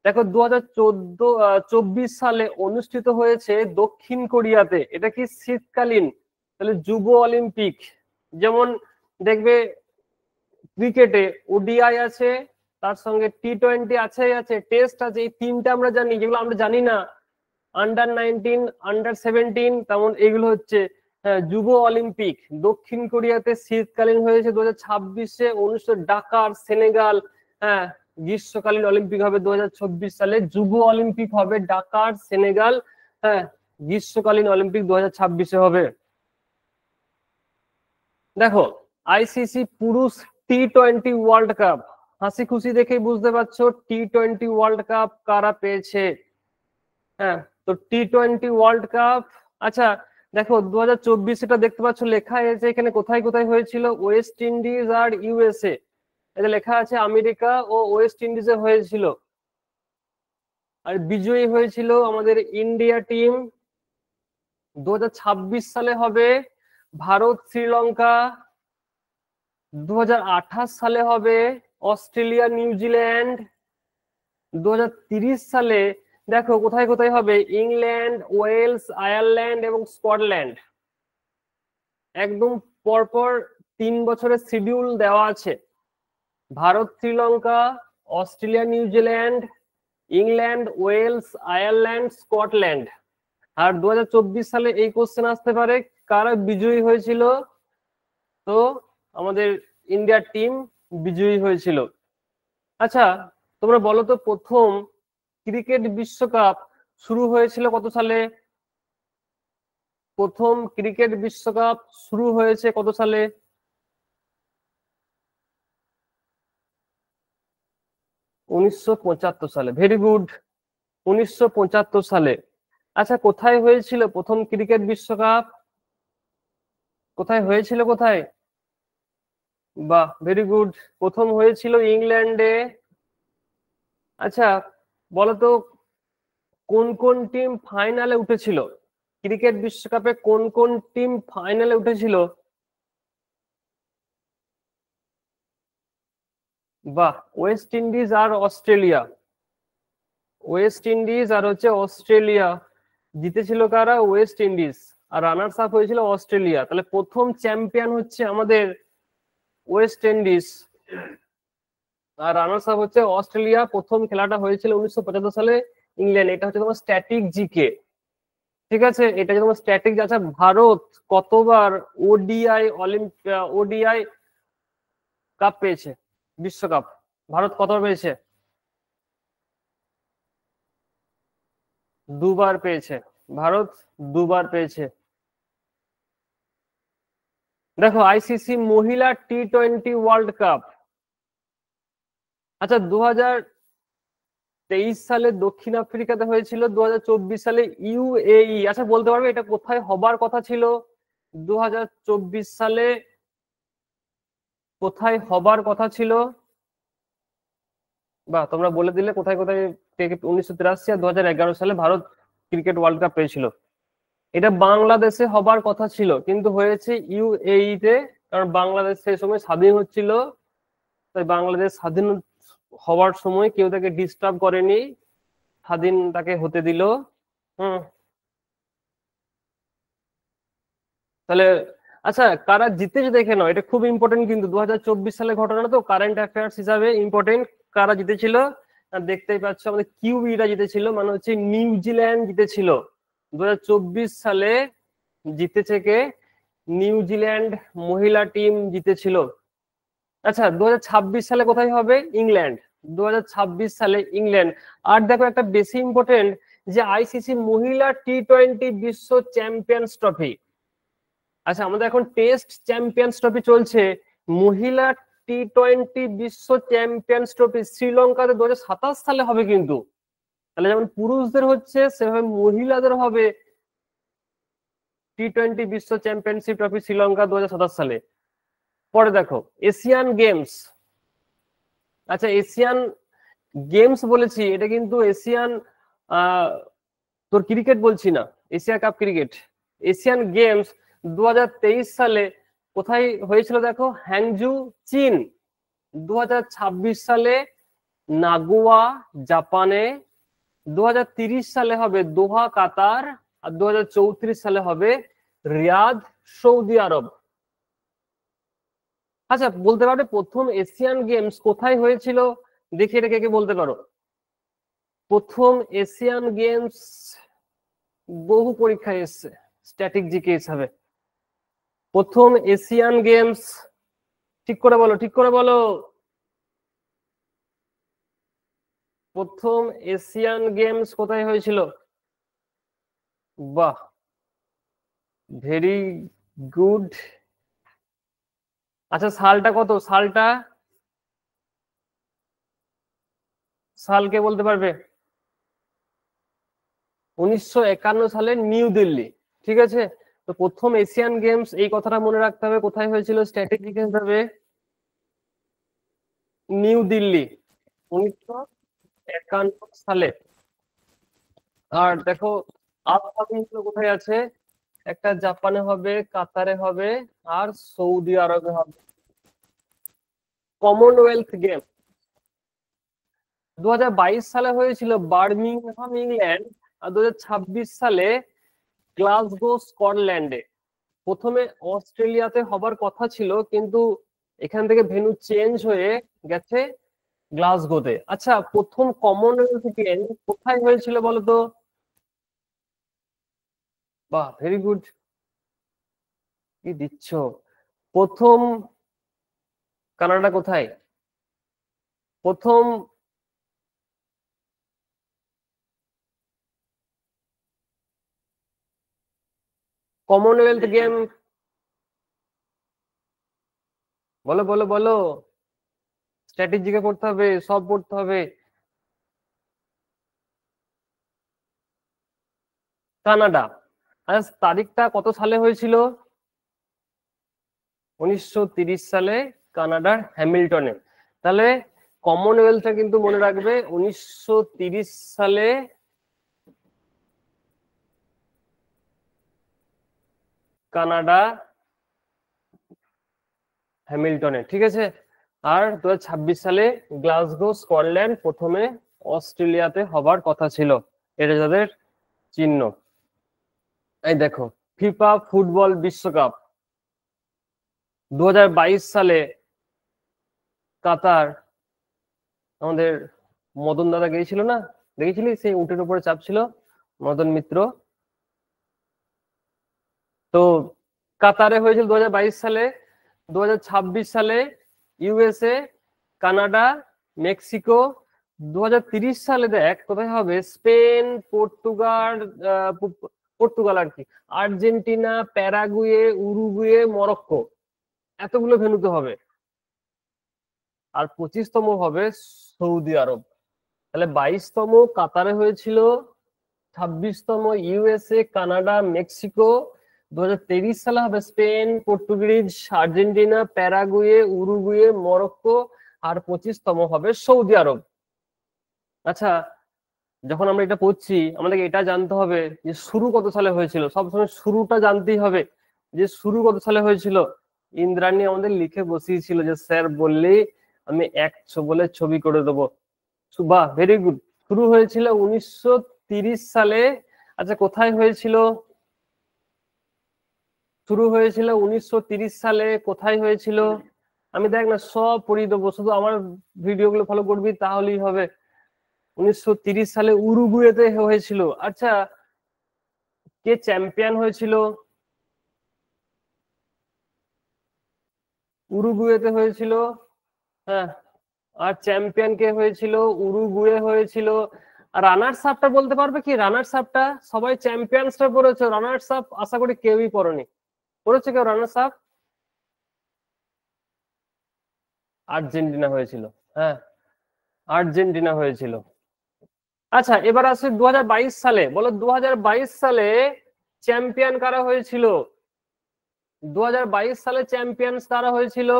দেখো 2024 সালে অনুষ্ঠিত হয়েছে দক্ষিণ কোরিয়াতে, এটা কি শীতকালীন? তাহলে যুব অলিম্পিক। যেমন দেখবে ক্রিকেটে ওডিআই আছে, তার সঙ্গে টি20 আছে টেস্ট আছে, এই তিনটা আমরা জানি, যেগুলো আমরা জানি না আন্ডার 19, আন্ডার 17, তেমন এগুলো হচ্ছে যুব অলিম্পিক। দক্ষিণ কোরিয়াতে শীতকালীন হয়েছে 2026-এ অনুষ্ঠিত, ঢাকার সেনেগাল। হ্যাঁ, গ্রীষ্মকালীন অলিম্পিক হবে 2026 সালে, যুব অলিম্পিক হবে ঢাকার সেনেগাল। হ্যাঁ, গ্রীষ্মকালীন অলিম্পিক 2026-এ হবে। দেখো আইসিসি পুরুষ টি20 ওয়ার্ল্ড কাপ, হাসি খুশি দেখেই বুঝতে পারছো টি20 ওয়ার্ল্ড কাপ কারা পেয়েছে। হ্যাঁ, তো টি20 ওয়ার্ল্ড কাপ। আচ্ছা দেখো 2024 এটা দেখতে পাচ্ছ লেখা আছে এখানে, কোথায় কোথায় হয়েছিল? ওয়েস্ট ইন্ডিজ আর ইউএসএ। এটা লেখা আছে আমেরিকা ও ওয়েস্ট ইন্ডিজে হয়েছিল। আর বিজয়ী হয়েছিল আমাদের ইন্ডিয়া টিম। 2026 সালে হবে ভারত শ্রীলঙ্কা। 2028 সালে হবে অস্ট্রেলিয়া নিউজিল্যান্ড। 2030 সালে দেখো কোথায় কোথায় হবে? ইংল্যান্ড, ওয়েলস, আয়ারল্যান্ড এবং স্কটল্যান্ড। একদম পরপর 3 বছরের শিডিউল দেওয়া আছে। Bharat Sri Lanka, Australia New Zealand, England, Wales, Ireland, Scotland. আর 2024 সালে এই কোশ্চেন আসতে পারে কারা বিজয়ী হয়েছিল? তো আমাদের ইন্ডিয়ার টিম বিজয়ী হয়েছিল। আচ্ছা তোমরা বলো তো প্রথম ক্রিকেট বিশ্বকাপ শুরু হয়েছিল কত সালে? প্রথম ক্রিকেট বিশ্বকাপ শুরু হয়েছে কত সালে? 1975 সালে। ভেরি গুড, 1975 সালে। আচ্ছা কোথায় হয়েছিল প্রথম ক্রিকেট বিশ্বকাপ? কোথায় হয়েছিল, কোথায়? বাহ, ভেরি গুড, প্রথম হয়েছিল ইংল্যান্ডে। আচ্ছা বলতো কোন কোন টিম ফাইনালে উঠেছিল? ক্রিকেট বিশ্বকাপে কোন কোন টিম ফাইনালে উঠেছিল? বাহ, ওয়েস্ট ইন্ডিজ আর অস্ট্রেলিয়া। ওয়েস্ট ইন্ডিজ আর হচ্ছে অস্ট্রেলিয়া। জিতেছিল কারা? West Indies. আর রানার্স আপ হয়েছিল অস্ট্রেলিয়া। তাহলে প্রথম চ্যাম্পিয়ন হচ্ছে আমাদের ওয়েস্ট ইন্ডিজ, আর রানার্স আপ হচ্ছে অস্ট্রেলিয়া। প্রথম খেলাটা হয়েছিল 1975 সালে ইংল্যান্ড। এটা হচ্ছে তোমার স্ট্যাটিক জিকে, ঠিক আছে। এটা হচ্ছে তোমার স্ট্যাটিক। আচ্ছা ভারত কতবার ওডিআই কাপ পেয়েছে? বিশ্বকাপ ভারত কতবার পেয়েছে? দুবার পেয়েছে। ভারত দুবার পেয়েছে। দেখো আইসিসি মহিলা টি20 ওয়ার্ল্ড কাপ, আচ্ছা 2023 সালে দক্ষিণ আফ্রিকাতে হয়েছিল, 2024 সালে ইউএই। আচ্ছা বলতে পারবে এটা কোথায় হবার কথা ছিল? 2024 সালে কোথায় হবার কথা ছিল? বা তোমরা বলে দিলে কোথায় কোথায়। 1983 আর 2011 সালে ভারত ক্রিকেট ওয়ার্ল্ড কাপ পেয়েছিল। এটা বাংলাদেশে হবার কথা ছিল কিন্তু হয়েছে ইউএই তে, কারণ বাংলাদেশ সেই সময় স্বাধীন হচ্ছিল। তাই বাংলাদেশ স্বাধীন হওয়ার সময় কেউ তাকে ডিস্টার্ব করেনি, স্বাধীন তাকে হতে দিল। হুম। তাহলে আচ্ছা কারা জিতেছে দেখে নাও, এটা খুব ইম্পর্টেন্ট কিন্তু 2024 সালের ঘটনা তো, কারেন্ট অ্যাফেয়ার্স হিসাবে ইম্পর্টেন্ট। কারা জিতেছিল দেখতেই পাচ্ছ, আমাদের কিউইরা জিতেছিল, মানে হচ্ছে নিউজিল্যান্ড জিতেছিল 2024 সালে। জিতেছে কে? নিউজিল্যান্ড মহিলা টিম জিতেছিল। আচ্ছা 2026 সালে কোথায় হবে? ইংল্যান্ড। 2026 সালে ইংল্যান্ড। আর দেখো একটা বেশি ইম্পর্টেন্ট, যে আইসিসি মহিলা টি-20 বিশ্ব চ্যাম্পিয়ন্স ট্রফি। আচ্ছা আমাদের এখন টেস্ট চ্যাম্পিয়ন্স ট্রফি চলছে, মহিলা টি-20 বিশ্ব চ্যাম্পিয়ন্স ট্রফি শ্রীলঙ্কাতে 2027 সালে হবে কিন্তু। তাহলে যেমন পুরুষদের হচ্ছে সেভাবে মহিলাদের হবে টি-20 বিশ্ব চ্যাম্পিয়নশিপ ট্রফি শ্রীলঙ্কা 2027 সালে। পরে দেখো এশিয়ান গেমস। আচ্ছা এশিয়ান গেমস বলেছি, এটা কিন্তু এশিয়ান তোর ক্রিকেট বলছি না, Asia cup cricket. Asian games 2023 সালে কোথায় হয়েছিল দেখো? হ্যাংজু চীন। 2026 সালে নাগোয়া জাপানে। 2030 সালে হবে দোহা কাতার। আর 2034 সালে হবে রিয়াদ সৌদি আরব। আচ্ছা বলতে পারবে প্রথম এশিয়ান গেমস কোথায় হয়েছিল? দেখি এটা কে কে বলতে পারো। প্রথম এশিয়ান গেমস বহু পরীক্ষায় এসছে স্ট্যাটিক জিকে হিসাবে। প্রথম এশিয়ান গেমস ঠিক করে বলো, ঠিক করে বলো। প্রথম এশিয়ান গেমস কোথায় হয়েছিল? বাহ, ভেরি গুড। আচ্ছা সালটা কত? সালটা, সাল কে বলতে পারবে? 1951 সালে নিউ দিল্লি। ঠিক আছে, তো প্রথম এশিয়ান গেমস এই কথাটা মনে রাখতে হবে কোথায় হয়েছিল স্ট্র্যাটেজিক হিসাবে? নিউ দিল্লি 1951 সালে। আর দেখো আফগানিস্তান গুলো কোথায় আছে? একটা জাপানে হবে, কাতারে হবে, আর সৌদি আরবে হবে। কমনওয়েলথ গেম 2022 সালে হয়েছিল বার্মিংহাম ইংল্যান্ড। আর 2026 সালে গ্লাসগো স্কটল্যান্ডে। প্রথমে অস্ট্রেলিয়াতে হবার কথা ছিল কিন্তু এখান থেকে ভেন্যু চেঞ্জ হয়ে গেছে গ্লাসগোতে। আচ্ছা প্রথম কমনওয়েলথ গেম কোথায় হয়েছিল বলো তো? বাহ, ভেরি গুড, কি দিচ্ছ। প্রথম কানাডা কোথায়? প্রথম কমনওয়েলথ গেম বলো বলো বলো। স্ট্র্যাটেজিকে পড়তে হবে, সব পড়তে হবে। কানাডা। আচ্ছা তারিখটা কত সালে হয়েছিল? 1930 সালে কানাডার হ্যামিল্টনে। তাহলে কমনওয়েলথটা কিন্তু মনে রাখবে 1930 সালে কানাডা হ্যামিল্টনে। ঠিক আছে, আর 2026 সালে গ্লাসগো স্কটল্যান্ড প্রথমে অস্ট্রেলিয়াতে হবার কথা ছিল। এটা যাদের চিহ্ন। এই দেখো ফিফা ফুটবল বিশ্বকাপ 2022 সালে কাতার। আমাদের মদন দাদা গিয়েছিল না, দেখেছিলি সেই উটের উপরে চাপছিল, মদন মিত্র। তো কাতারে হয়েছিল 2022 সালে। 2026 সালে ইউএসএ, কানাডা, মেক্সিকো। 2030 সালে দেখ কোথায় হবে? স্পেন, পর্তুগাল, পর্তুগাল আর কি, আর্জেন্টিনা, প্যারাগুয়ে, উরুগুয়ে, মরক্কো। এতগুলো ভেন্যুতে হবে। আর 25তম হবে সৌদি আরব। তাহলে 22তম কাতারে হয়েছিল, 26তম ইউএসএ, কানাডা, মেক্সিকো। 2023 সালে হবে Spain, Portuguese, Argentina, Paraguay, Uruguay, Morocco. আর 25তম হবে সৌদি আরব। আচ্ছা, যখন আমরা এটা পড়ছি আমাদেরকে এটা জানতে হবে যে শুরু কত সালে হয়েছিল। সবসময় শুরুটা জানতেই হবে যে শুরু কত সালে হয়েছিল। ইন্দ্রাণী আমাদের লিখে বসিয়েছিল যে স্যার বললেই আমি এক বলে ছবি করে দেবো। বাহ, ভেরি গুড। শুরু হয়েছিল 1930 সালে। আচ্ছা, কোথায় হয়েছিল? শুরু হয়েছিল 1930 সালে। কোথায় হয়েছিল? আমি দেখ না সব পড়িয়ে দেবো, শুধু আমার ভিডিওগুলো ফলো করবি তাহলেই হবে। 1930 সালে উরুগুয়েতে হয়েছিল। আচ্ছা, কে চ্যাম্পিয়ন হয়েছিল? উরুগুয়েতে হয়েছিল। হ্যাঁ, আর চ্যাম্পিয়ন কে হয়েছিল? উরুগুয়ে হয়েছিল। আর রানার্স আপটা বলতে পারবে কি? রানার্স আপটা সবাই চ্যাম্পিয়ন্সটা পড়েছে, রানার্স আপ আশা করি কেউই পড়েনি। পড়েছে কেউ রানার্স আপ? আর্জেন্টিনা হয়েছিল। হ্যাঁ, আর্জেন্টিনা হয়েছিল। আচ্ছা, এবার আসে 2022 সালে। বলো 2022 সালে চ্যাম্পিয়ন কারা হয়েছিল? 2022 সালে চ্যাম্পিয়ন্স কারা হয়েছিল?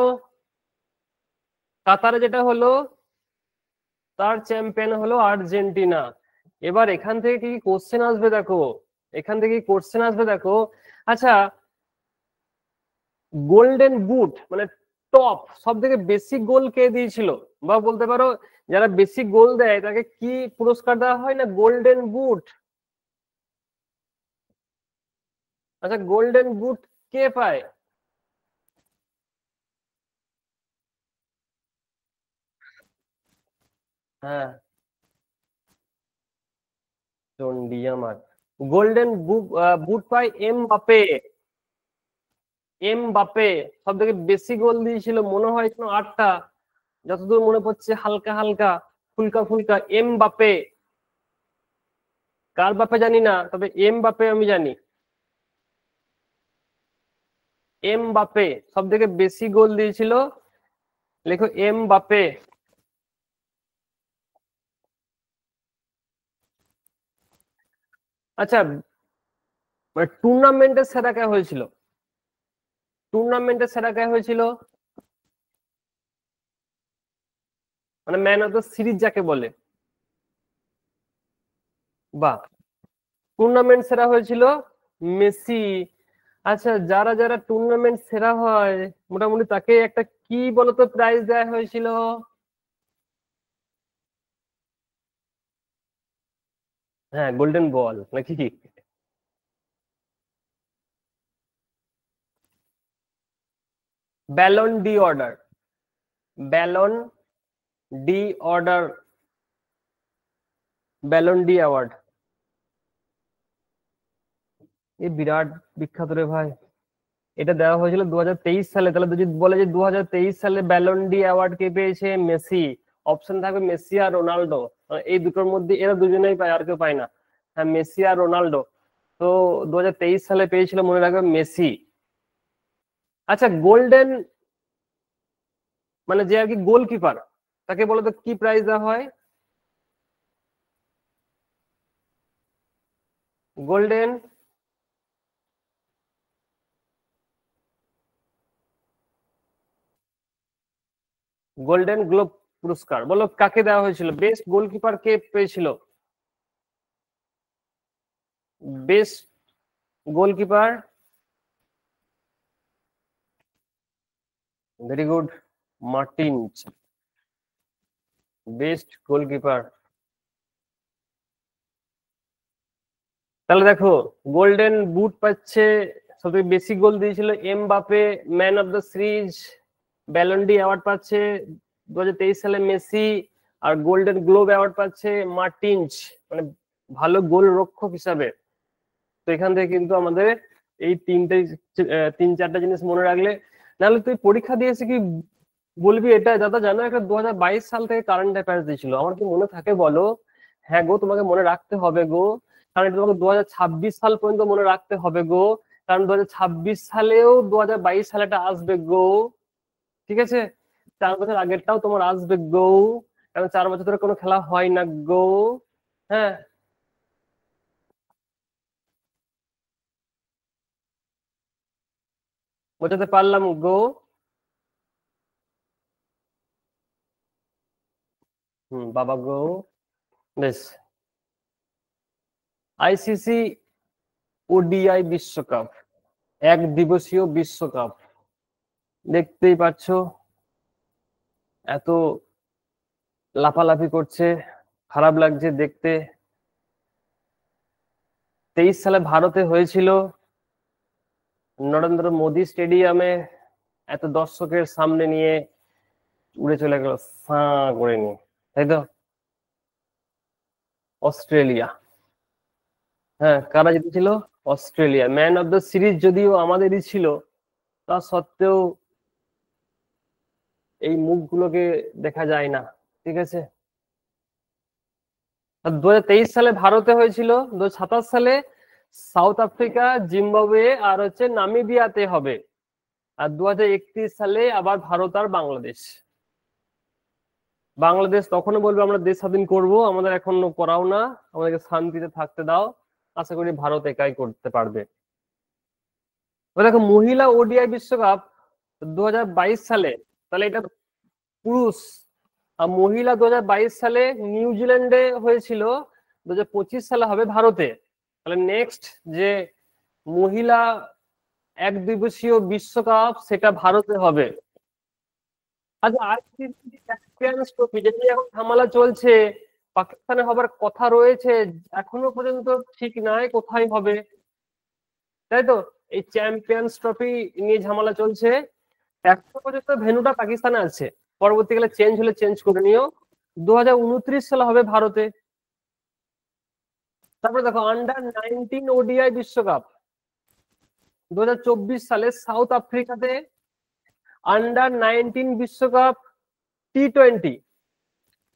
কাতারে যেটা হলো তার চ্যাম্পিয়ন হলো আর্জেন্টিনা। এবার এখান থেকে কি কোশ্চেন আসবে দেখো, এখান থেকে কোশ্চেন আসবে দেখো। আচ্ছা, গোল্ডেন বুট মানে টপ সব থেকে বেশি গোল কে দিয়েছিল? বা বলতে পারো যারা বেশি গোল দেয় তাকে কি পুরস্কার দেওয়া হয় না? Golden boot. আচ্ছা, গোল্ডেন বুট কে পায়? হ্যাঁ, চন্ডি আমার। গোল্ডেন বুট পায় এমবাপে। এমবাপে সব থেকে বেশি গোল দিয়েছিল, মনে হয় যেন 8টা, যতদূর মনে পড়ছে, হালকা হালকা ফুলকা ফুলকা। এমবাপে। কার বাপে জানি না, তবে এমবাপে আমি জানি। এমবাপে সব থেকে বেশি গোল দিয়েছিল। লেখো এমবাপে। আচ্ছা, মানে টুর্নামেন্টের সেরা কে হয়েছিল? টুর্নামেন্টের সেরা কে হয়েছিল? মানে ম্যান অফ দ্য সিরিজ যাকে বলে। বাহ, টুর্নামেন্ট সেরা হয়েছিল মেসি। আচ্ছা, যারা যারা টুর্নামেন্ট সেরা হয় মোটামুটি তাকে একটা কি বলতো প্রাইজ দেওয়া হয়েছিল? হ্যাঁ, গোল্ডেন বল নাকি? Ballon de order. Ballon de order. Ballon de award. এ বিরাট বিখ্যাত রে ভাই। এটা দেওয়া হয়েছিল 2023 সালে। তাহলে যদি বলে যে 2023 সালে ব্যালন ডি অ্যাওয়ার্ড কে পেয়েছে? মেসি। অপশন থাকবে মেসি আর রোনাল্ডো। এই দুটোর মধ্যে এরা দুজনেই পায়, আর কেউ পায় না। হ্যাঁ, মেসি আর রোনাল্ডো। তো 2023 সালে পেয়েছিল, মনে রাখবে, মেসি। আচ্ছা, গোল্ডেন মানে যে আর কি গোলকিপার, তাকে বলো তো কি প্রাইজ দেওয়া হয়? গোল্ডেন গোল্ডেন গ্লোব পুরস্কার বলো কাকে দেওয়া হয়েছিল? বেস্ট গোলকিপার কে পেয়েছিল? Best goalkeeper, very good, Martinez. Best goalkeeper. তাহলে দেখো, গোল্ডেন বুট পাচ্ছে, সবথেকে বেশি গোল দিয়েছিল Mbappe. Man of the series, Ballon de award পাচ্ছে 2023 সালে মেসি। আর গোল্ডেন গ্লোব অ্যাওয়ার্ড পাচ্ছে মার্টিনস, মানে ভালো গোল রক্ষক হিসাবে। তো এখান থেকে কিন্তু আমাদের এই তিন চারটা জিনিস মনে রাখলে, নাহলে তুই পরীক্ষা দিয়েছে কি বলবি এটা দাদা জানো একটা 2022 সাল থেকে কারেন্ট অ্যাফেয়ার্স দিয়েছিল, আমার কি মনে থাকে বলো? হ্যাঁ গো, তোমাকে মনে রাখতে হবে গো, কারণ এটা তোমাকে 2026 সাল পর্যন্ত মনে রাখতে হবে গো, কারণ 2026 সালেও 2022 সালেটা আসবে গো। ঠিক আছে, 4 বছর আগেরটাও তোমার আসবে গো। কারণ 4 বছর ধরে কোনো খেলা হয় না গো। হ্যাঁ, বোঝাতে পারলাম গো। বাবা গো। বেশ। আইসিসি ওডিআই বিশ্বকাপ, এক দিবসীয় বিশ্বকাপ, দেখতেই পাচ্ছ এত লাফালাফি করছে, খারাপ লাগছে দেখতে। 23 সালে ভারতে হয়েছিল, নরেন্দ্র মোদী স্টেডিয়ামে, এত দর্শকের সামনে নিয়ে উড়ে চলে গেল ফাঁ করে নিয়ে, তাই তো। অস্ট্রেলিয়া, হ্যাঁ, কারা জিতেছিল? Australia. Man of the series যদিও আমাদেরই ছিল, তা সত্ত্বেও এই মুখগুলোকে দেখা যায় না, ঠিক আছে। 2023 সালে ভারতে হয়েছিল, 2027 সালে সাউথ আফ্রিকা, জিম্বাবুয়ে আর হচ্ছে নামিবিয়াতে হবে, আর 2031 সালে আবার ভারত আর বাংলাদেশ। বাংলাদেশ তখনও বলবে আমরা দেশ স্বাধীন করব, আমাদের এখনো করাও না, আমাদেরকে শান্তিতে থাকতে দাও। আশা করি ভারত একাই করতে পারবে। দেখো মহিলা ওডিআই বিশ্বকাপ 2022 সালে, তাহলে এটা পুরুষ। আর মহিলা 2022 সালে নিউজিল্যান্ডে হয়েছিল, 2025 সালে হবে ভারতে। তাহলে নেক্সট যে মহিলা এক দিবসীয় বিশ্বকাপ সেটা ভারতে হবে। আচ্ছা, আইসিসি চ্যাম্পিয়ন্স ট্রফি যেটি এখন ঝামেলা চলছে, পাকিস্তানে হবার কথা রয়েছে, এখনো পর্যন্ত ঠিক নাই কোথায় হবে, তাই তো। এই চ্যাম্পিয়ন্স ট্রফি নিয়ে ঝামেলা চলছে, এখনো পর্যন্ত ভেন্যুটা পাকিস্তানে আছে, পরবর্তীকালে চেঞ্জ হলে চেঞ্জ করে নিও। 2029 সালে হবে ভারতে। তারপরে দেখো আন্ডার 19 ওডিআই বিশ্বকাপ 2024 সালে সাউথ আফ্রিকাতে। আন্ডার 19 বিশ্বকাপ T20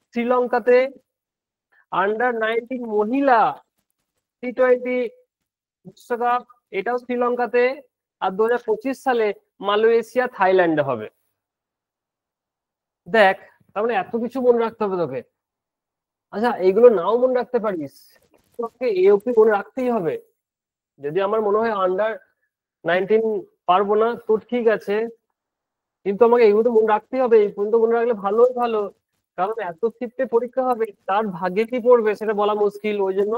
শ্রীলঙ্কাতে। আন্ডার 19 মহিলা T20 বিশ্বকাপ, এটাও শ্রীলঙ্কাতে। আর 2025 সালে মালয়েশিয়া থাইল্যান্ডে হবে। দেখ, তার মানে এত কিছু মনে রাখতে হবে তোকে। আচ্ছা, এইগুলো নাও মনে রাখতে পারিস, তোকে এওপি মনে রাখতেই হবে। যদি আমার মনে হয় আন্ডার 19 পারবো না, তো ঠিক আছে, কিন্তু আমাকে এগুলো তো মনে রাখতেই হবে। এই পর্যন্ত মনে রাখলে ভালোই ভালো, কারণ এত শিফটে পরীক্ষা হবে, তার ভাগ্যে কি পড়বে সেটা বলা মুশকিল। ওই জন্য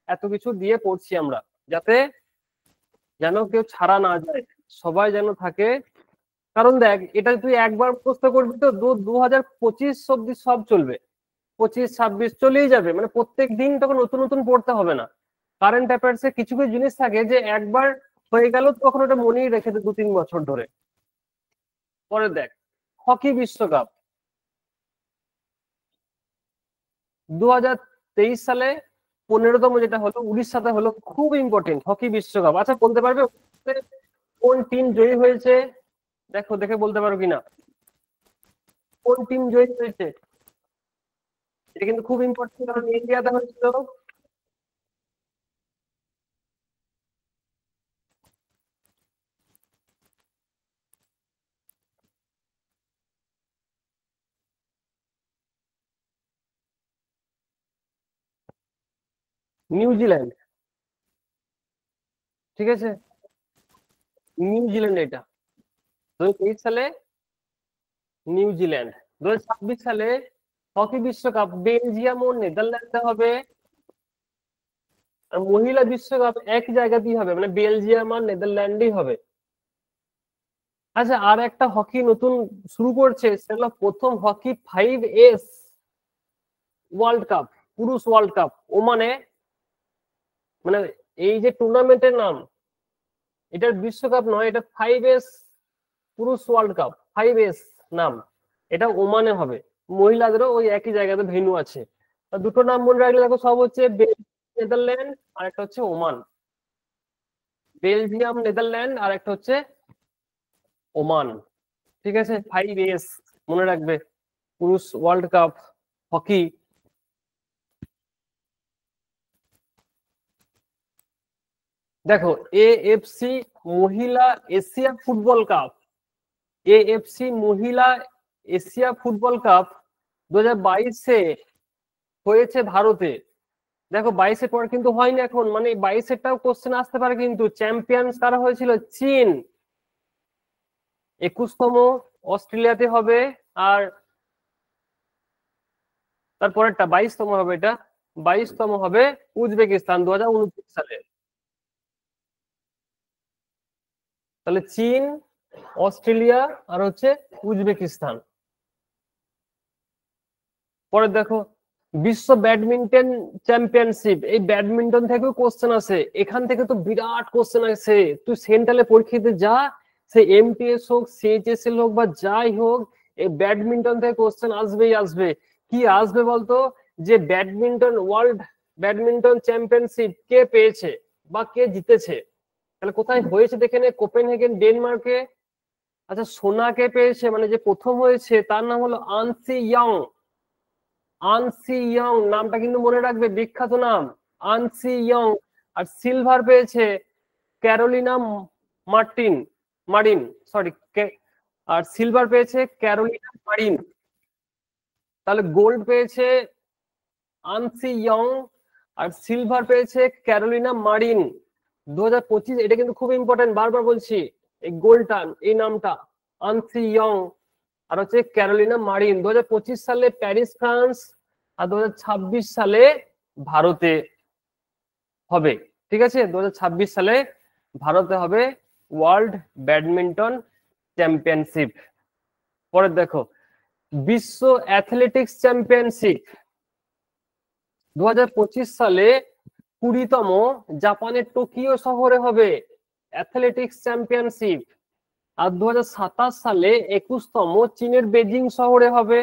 এত কিছু দিয়ে পড়ছি আমরা, যাতে যেন কেউ ছাড়া না যায়, সবাই যেন থাকে। কারণ দেখ, এটা তুই একবার মুখস্থ করবি তো 2025 অব্দি সব চলবে, 25-26 চলেই যাবে, মানে প্রত্যেক দিন তখন নতুন নতুন পড়তে হবে না। কারেন্ট অ্যাফেয়ার্স এ কিছু কিছু জিনিস থাকে যে একবার হয়ে গেল তখন ওটা মনেই রেখে 2-3 বছর ধরে। পরে দেখ, হকি বিশ্বকাপ 2023 সালে 15তম যেটা হলো উড়িষ্যাতে হলো, খুব ইম্পর্টেন্ট হকি বিশ্বকাপ। আচ্ছা, বলতে পারবে কোন টিম জয়ী হয়েছে? দেখো, দেখে বলতে পারো কিনা কোন টিম জয়ী হয়েছে। এটা কিন্তু খুব ইম্পর্টেন্ট, কারণ ইন্ডিয়াতে হয়েছিল নিউজিল্যান্ড, ঠিক আছে। নিউজিল্যান্ড এটা 2023 সালে নিউজিল্যান্ড। 2026 সালে হকি বিশ্বকাপ বেলজিয়াম ও নেদারল্যান্ডে হবে। আর মহিলা বিশ্বকাপ এক জায়গাতেই হবে, মানে বেলজিয়াম আর নেদারল্যান্ডই হবে। আচ্ছা, আর একটা হকি নতুন শুরু করছে, সেটা প্রথম হকি 5S ওয়ার্ল্ড কাপ, পুরুষ ওয়ার্ল্ড কাপ ওমানে। মানে এই যে টুর্নামেন্টের নাম, এটার বিশ্বকাপ নয়, এটা 5S পুরুষ ওয়ার্ল্ড কাপ, 5S নাম। এটা ওমানে হবে, মহিলাদেরও ওই একই জায়গাতে ভেন্যু আছে। দুটো নাম মনে রাখলে দেখো, সব হচ্ছে নেদারল্যান্ড আর একটা হচ্ছে ওমান। বেলজিয়াম, নেদারল্যান্ড আর একটা হচ্ছে ওমান, ঠিক আছে। 5S মনে রাখবে, পুরুষ ওয়ার্ল্ড কাপ হকি। দেখো, AFC মহিলা এশিয়া ফুটবল কাপ, AFC মহিলা এশিয়া ফুটবল কাপ 2022-এ হয়েছে ভারতে। দেখো 22-এর পর কিন্তু হয়নি এখন, মানে 22-এরটাও কোশ্চেন আসতে পারে কিন্তু। চ্যাম্পিয়ন্স কারা হয়েছিল? চীন। 21তম অস্ট্রেলিয়াতে হবে, আর তারপরেরটা 22তম হবে, এটা 22তম হবে উজবেকিস্তান 2029 সালে। তাহলে চীন, অস্ট্রেলিয়া আর হচ্ছে উজবেকিস্তান। পরে দেখো বিশ্ব ব্যাডমিন্টন চ্যাম্পিয়নশিপ, এই ব্যাডমিন্টন থেকেও কোশ্চেন আছে। এখান থেকে তো বিরাট কোশ্চেন আছে। তুই সেন্ট্রালে পরীক্ষা দিতে যা, সে এমটিএস হোক, সিএইচএসএল হোক বা যাই হোক, এই ব্যাডমিন্টন থেকে কোশ্চেন আসবেই আসবে। কি আসবে বলতো? যে ব্যাডমিন্টন ওয়ার্ল্ড ব্যাডমিন্টন চ্যাম্পিয়নশিপ কে পেয়েছে বা কে জিতেছে। তাহলে কোথায় হয়েছে দেখে নে, কোপেনহেগেন ডেনমার্কে। আচ্ছা, সোনা কে পেয়েছে, মানে যে প্রথম হয়েছে তার নাম হলো আনসি ইয়ং। আনসি ইয়ং নামটা কিন্তু মনে রাখবে, বিখ্যাত নাম আনসি ইয়ং। আর সিলভার পেয়েছে ক্যারোলিনা মার্টিন মারিন, সরি, আর সিলভার পেয়েছে ক্যারোলিনা মারিন। তাহলে গোল্ড পেয়েছে আনসি ইয়ং আর সিলভার পেয়েছে ক্যারোলিনা মারিন। 2025, এটা কিন্তু খুব ইম্পর্টেন্ট, বারবার বলছি এই গোল্ডটা, এই নামটা আনসি ইয়ং আর হচ্ছে ক্যারোলিনা মারিন। 2025 সালে প্যারিস ফ্রান্স, আর 2026 সালে ভারতে হবে। ঠিক আছে, 2026 সালে ভারতে হবে ওয়ার্ল্ড ব্যাডমিন্টন চ্যাম্পিয়নশিপ। পরে দেখো বিশ্ব অ্যাথলেটিক্স চ্যাম্পিয়নশিপ 2025 সালে 20তম জাপানের টোকিও শহরে হবে অ্যাথলেটিক্স চ্যাম্পিয়নশিপ। আর 2027 সালে 21তম চীনের বেজিং শহরে হবে।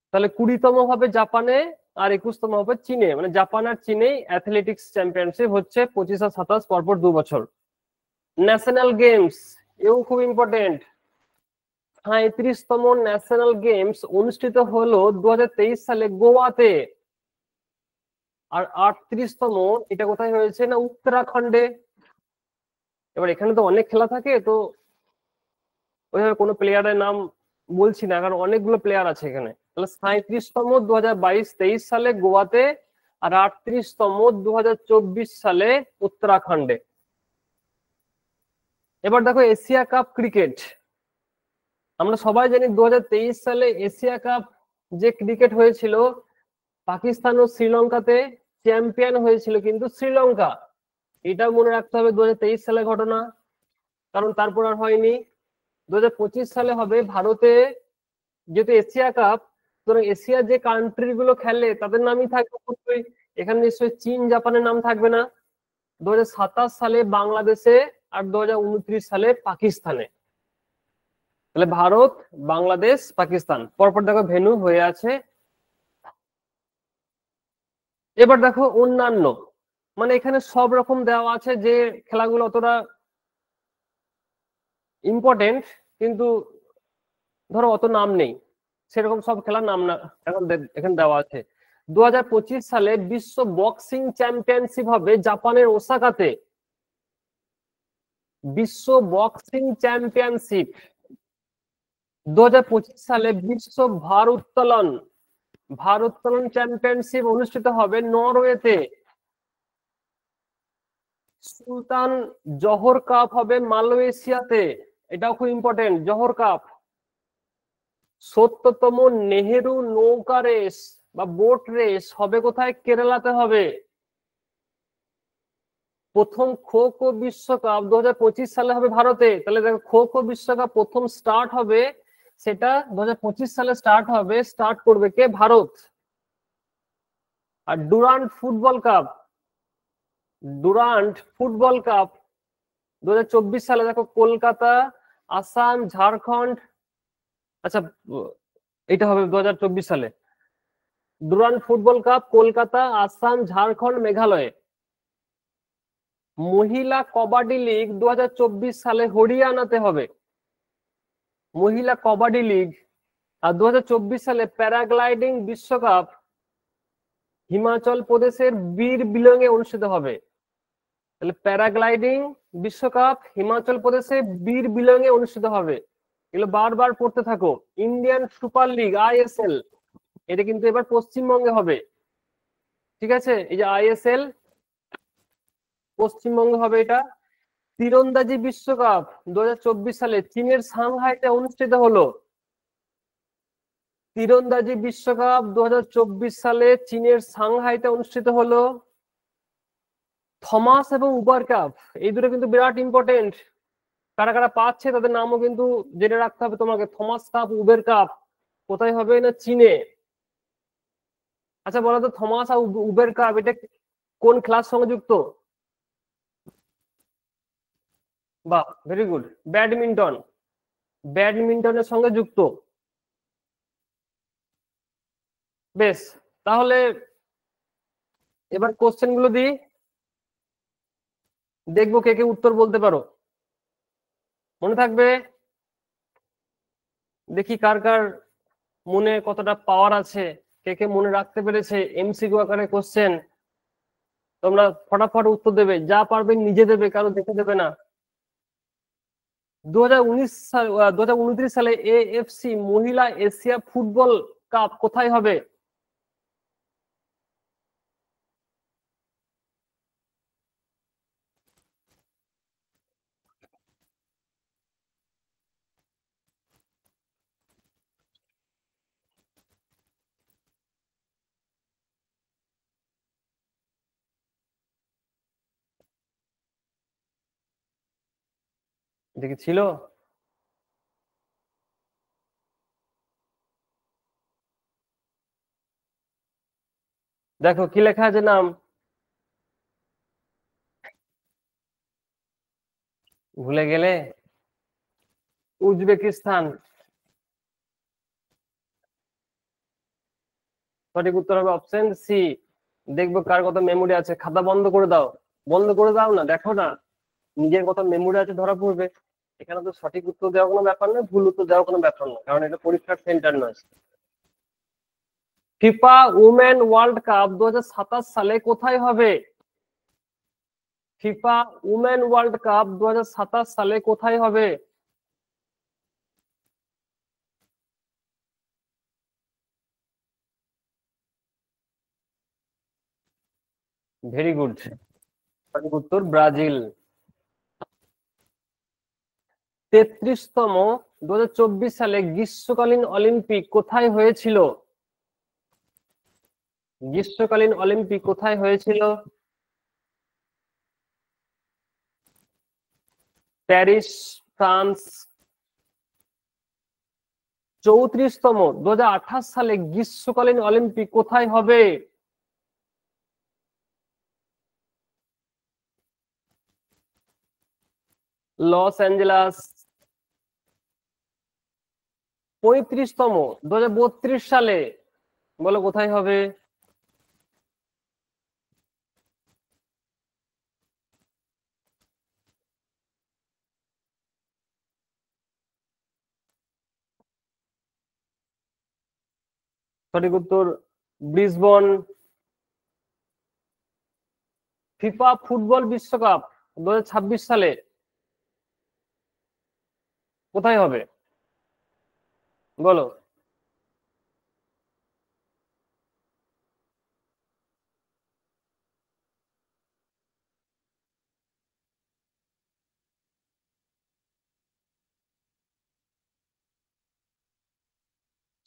তাহলে 20তম হবে জাপানে আর 21তম হবে চীনে, মানে জাপান আর চীনে অ্যাথলেটিক্স চ্যাম্পিয়নশিপ হচ্ছে 25 আর 27 পরপর 2 বছর। ন্যাশনাল গেমস, এও খুব ইম্পর্টেন্ট। 37তম ন্যাশনাল গেমস অনুষ্ঠিত হলো 2023 সালে গোয়াতে। আর 38তম এটা কোথায় হয়েছে না, উত্তরাখণ্ডে। এবার এখানে তো অনেক খেলা থাকে, তো ওইভাবে কোনো প্লেয়ারের নাম বলছি না, কারণ অনেকগুলো প্লেয়ার আছে এখানে। তাহলে 37তম 2022-23 সালে গোয়াতে, আর 38তম 2024 সালে উত্তরাখণ্ডে। এবার দেখো এশিয়া কাপ ক্রিকেট। আমরা সবাই জানি 2023 সালে এশিয়া কাপ যে ক্রিকেট হয়েছিল, পাকিস্তান ও শ্রীলঙ্কাতে চ্যাম্পিয়ন হয়েছিল কিন্তু শ্রীলঙ্কা। এটা মনে রাখতে হবে 2023 সালের ঘটনা, কারণ তারপর আর হয়নি। 2025 সালে হবে ভারতে, যেহেতু এশিয়া কাপ, সুতরাং এশিয়ার যে কান্ট্রি গুলো খেলে তাদের নামই থাকবে। এখানে নিশ্চয়ই চীন জাপানের নাম থাকবে না। 2027 সালে বাংলাদেশে, আর 2029 সালে পাকিস্তানে। তাহলে ভারত, বাংলাদেশ, পাকিস্তান পরপর দেখো ভেন্যু হয়ে আছে। এবার দেখো অন্যান্য, মানে এখানে সব রকম দেওয়া আছে, যে খেলাগুলো অতটা ইম্পর্টেন্ট কিন্তু ধরো অত নাম নেই, সেরকম সব খেলার নাম না এখন এখানে দেওয়া আছে। 2025 সালে বিশ্ব বক্সিং চ্যাম্পিয়নশিপ হবে জাপানের ওসাকাতে। বিশ্ব বক্সিং চ্যাম্পিয়নশিপ 2025 সালে বিশ্ব ভারোত্তোলন চ্যাম্পিয়নশিপ অনুষ্ঠিত হবে নরওয়েতে। সুলতান জোহর কাপ হবে মালয়েশিয়াতে, এটাও খুব ইম্পর্টেন্ট, জোহর কাপ। 70তম নেহেরু নৌকা রেস বা বোট রেস হবে কোথায়? কেরালাতে হবে। প্রথম খো খো বিশ্বকাপ 2025 সালে হবে ভারতে। তাহলে দেখো খো খো বিশ্বকাপ প্রথম স্টার্ট হবে, সেটা 2025 সালে স্টার্ট হবে, স্টার্ট করবে কে? ভারত। আর ডুরান্ড ফুটবল কাপ 2024 সালে দেখো কলকাতা, আসাম, ঝাড়খণ্ড। আচ্ছা, এটা হবে 2024 সালে Durand football cup, Kolkata, Assam, Jharkhand, মেঘালয়ে। মহিলা কবাডি লিগ 2024 সালে হরিয়ানাতে হবে, মহিলা কবাডি লিগ। আর 2024 সালে প্যারাগ্লাইডিং বিশ্বকাপ হিমাচল প্রদেশের বীর বিলং এ অনুষ্ঠিত হবে। তাহলে প্যারাগ্লাইডিং বিশ্বকাপ হিমাচল প্রদেশে বীর বিলং এ অনুষ্ঠিত হবে। এগুলো বারবার পড়তে থাকো। ইন্ডিয়ান সুপার লিগ আইএসএল, এটা কিন্তু এবার পশ্চিমবঙ্গে হবে। ঠিক আছে, এই যে আইএসএল পশ্চিমবঙ্গে হবে এটা। তীরন্দাজি বিশ্বকাপ 2024 সালে চীনের সাংহাইতে অনুষ্ঠিত হলো। তীরন্দাজি বিশ্বকাপ 2024 সালে চীনের সাংহাইতে অনুষ্ঠিত হলো। থমাস এবং উবার কাপ, এই দুটো কিন্তু বিরাট ইম্পর্টেন্ট। কারা কারা পাচ্ছে তাদের নামও কিন্তু জেনে রাখতে হবে তোমাকে। থমাস কাপ, উবের কাপ কোথায় হবে? না চীনে। আচ্ছা বলো তো, থমাস আর উবের কাপ এটা কোন ক্লাস সঙ্গে যুক্ত? বাহ, ভেরি গুড, ব্যাডমিন্টন। ব্যাডমিন্টনের সঙ্গে যুক্ত। বেশ, তাহলে এবার কোশ্চেন গুলো দিই, দেখবো কে কে উত্তর বলতে পারো। মনে থাকবে, দেখি কার কার মনে কতটা পাওয়ার আছে, কে কে মনে রাখতে পেরেছে। এমসিকিউ আকারে কোশ্চেন, তোমরা ফটাফট উত্তর দেবে, যা পারবে নিজে দেবে, কারো দেখে দেবে না। 2029 সালে এএফসি মহিলা এশিয়া ফুটবল কাপ কোথায় হবে? দেখি ছিল। দেখো কি লেখা আছে নাম, ভুলে গেলে? উজবেকিস্তান। সঠিক উত্তর হবে অপশন সি। দেখবো কার কত মেমোরি আছে। খাতা বন্ধ করে দাও, বন্ধ করে দাও না, দেখো না নিজের কত মেমোরি আছে, ধরা পড়বে। এখানে তো সঠিক উত্তর দেওয়া কোনো ব্যাপার নয়, ভুল উত্তর দেওয়া কোনো ব্যাপার নয়, কারণ এটা পরীক্ষার সেন্টার নয়। ফিফা উমেন ওয়ার্ল্ড কাপ 2027 সালে কোথায় হবে? ফিফা উমেন ওয়ার্ল্ড কাপ 2027 সালে কোথায় হবে? ভেরি গুড, সঠিক উত্তর ব্রাজিল। 33তম 2024 সালে গ্রীষ্মকালীন অলিম্পিক কোথায় হয়েছিল? গ্রীষ্মকালীন অলিম্পিক কোথায় হয়েছিল? Paris, France. 34তম 2028 সালে গ্রীষ্মকালীন অলিম্পিক কোথায় হবে? Loss Angeles. 35তম 2032 সালে, বলো কোথায় হবে? সঠিক উত্তর ব্রিসবন। ফিফা ফুটবল বিশ্বকাপ 2026 সালে কোথায় হবে? বলো।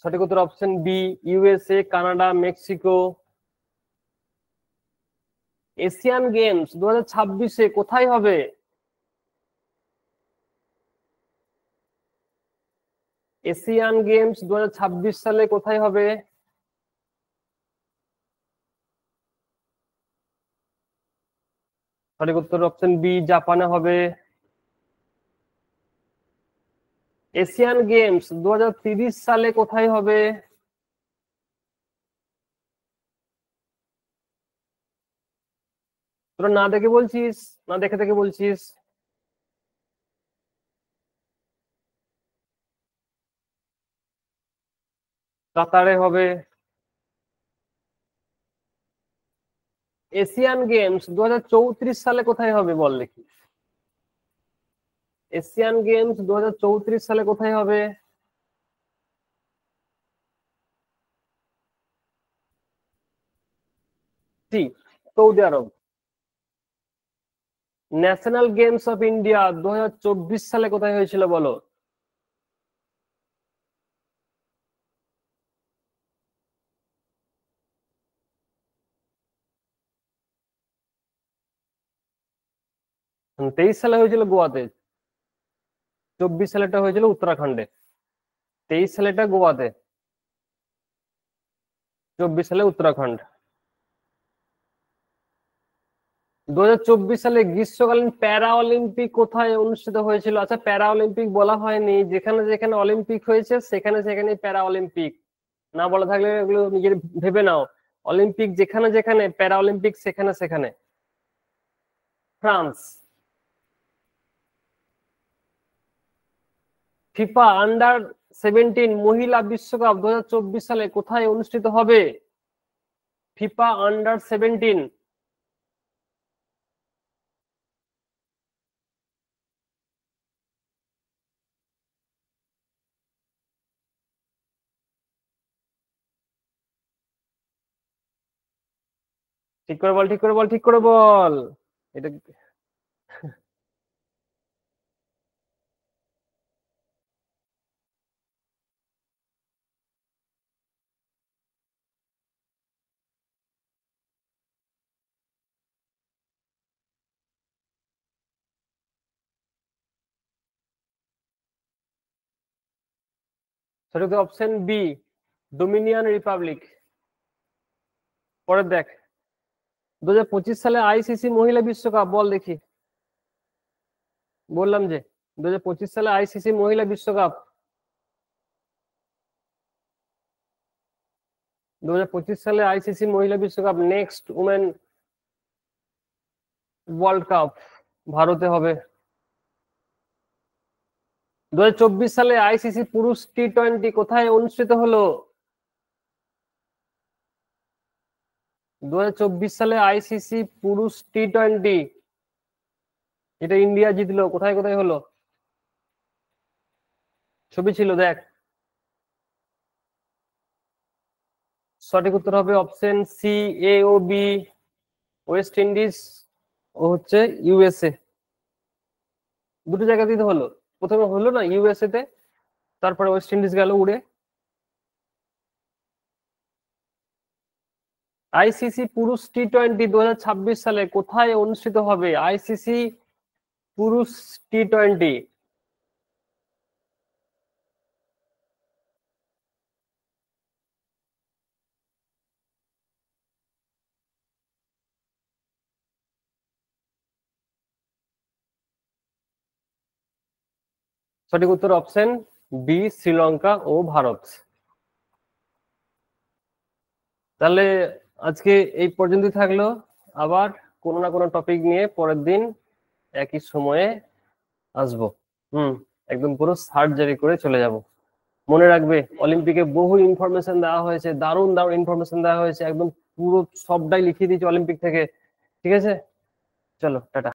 সঠিক উত্তর option B, USA, Canada, Mexico. Asian Games 2026-এ কোথায় হবে? এশিয়ান গেমস 2026 সালে কোথায় হবে? সঠিক উত্তর অপশন বি, জাপানে হবে। এশিয়ান গেমস 2030 সালে কোথায় হবে? তোরা না দেখে বলছিস, না দেখে দেখে বলছিস? কাতারে হবে। এশিয়ান গেমস 2034 সালে কোথায় হবে বল দেখি? এশিয়ান গেমস 2034 সালে কোথায় হবে? সি, সৌদি আরব। ন্যাশনাল গেমস অফ ইন্ডিয়া 2024 সালে কোথায় হয়েছিল বলো? তেইশ সালে হয়েছিল গোয়াতে, 24 সালেটা হয়েছিল উত্তরাখণ্ডে। 23 সালেটা গোয়াতে, 24 সালে উত্তরাখণ্ড। 2024 সালে গ্রীষ্মকালীন প্যারা অলিম্পিক কোথায় অনুষ্ঠিত হয়েছিল? আচ্ছা, প্যারা অলিম্পিক বলা হয়নি, যেখানে যেখানে অলিম্পিক হয়েছে সেখানে সেখানে প্যারা অলিম্পিক। না বলা থাকলে এগুলো নিজের ভেবে নাও। অলিম্পিক যেখানে যেখানে, প্যারা অলিম্পিক সেখানে সেখানে। ফ্রান্স। ফিফা আন্ডার 17 মহিলা বিশ্বকাপ 2024 সালে কোথায় অনুষ্ঠিত হবে? FIFA under 17। ঠিক করে বল, ঠিক করে বল, ঠিক করে বল। এটা সঠিক অপশন বি, ডোমিনিয়ান রিপাবলিক। পরে দেখ, 2025 সালে আইসিসি মহিলা বিশ্বকাপ বল দেখি। বললাম যে 2025 সালে আইসিসি মহিলা বিশ্বকাপ, 2025 সালে আইসিসি মহিলা বিশ্বকাপ, নেক্সট উমেন ওয়ার্ল্ড কাপ ভারতে হবে। 2024 সালে আইসিসি পুরুষ টি-20 কোথায় অনুষ্ঠিত হলো? 2024 সালে আইসিসি পুরুষ টি-20, এটা ইন্ডিয়া জিতলো, কোথায় কোথায় হলো? ছবি ছিল দেখ। সঠিক উত্তর হবে অপশন সি, এ ও বি। ওয়েস্ট ইন্ডিজ ও হচ্ছে ইউএসএ, দুটো জায়গাতেই তো হলো। প্রথমে হলো না ইউএসএ তে, তারপরে ওয়েস্ট ইন্ডিজ গেল উড়ে। আইসিসি পুরুষ টি-20 2026 সালে কোথায় অনুষ্ঠিত হবে? আইসিসি পুরুষ টি-20। সঠিক উত্তর অপশন বি, শ্রীলঙ্কা ও ভারত। তাহলে আজকে এই পর্যন্তই থাকলো। আবার কোনো না কোনো টপিক নিয়ে পরের দিন একই সময়ে আসবো। একদম পুরো সার্জারি করে চলে যাব। মনে রাখবে, অলিম্পিকে বহু ইনফরমেশন দেওয়া হয়েছে, দারুণ দারুণ ইনফরমেশন দেওয়া হয়েছে, একদম পুরো সবটাই লিখিয়ে দিয়েছে অলিম্পিক থেকে। ঠিক আছে, চলো টাটা।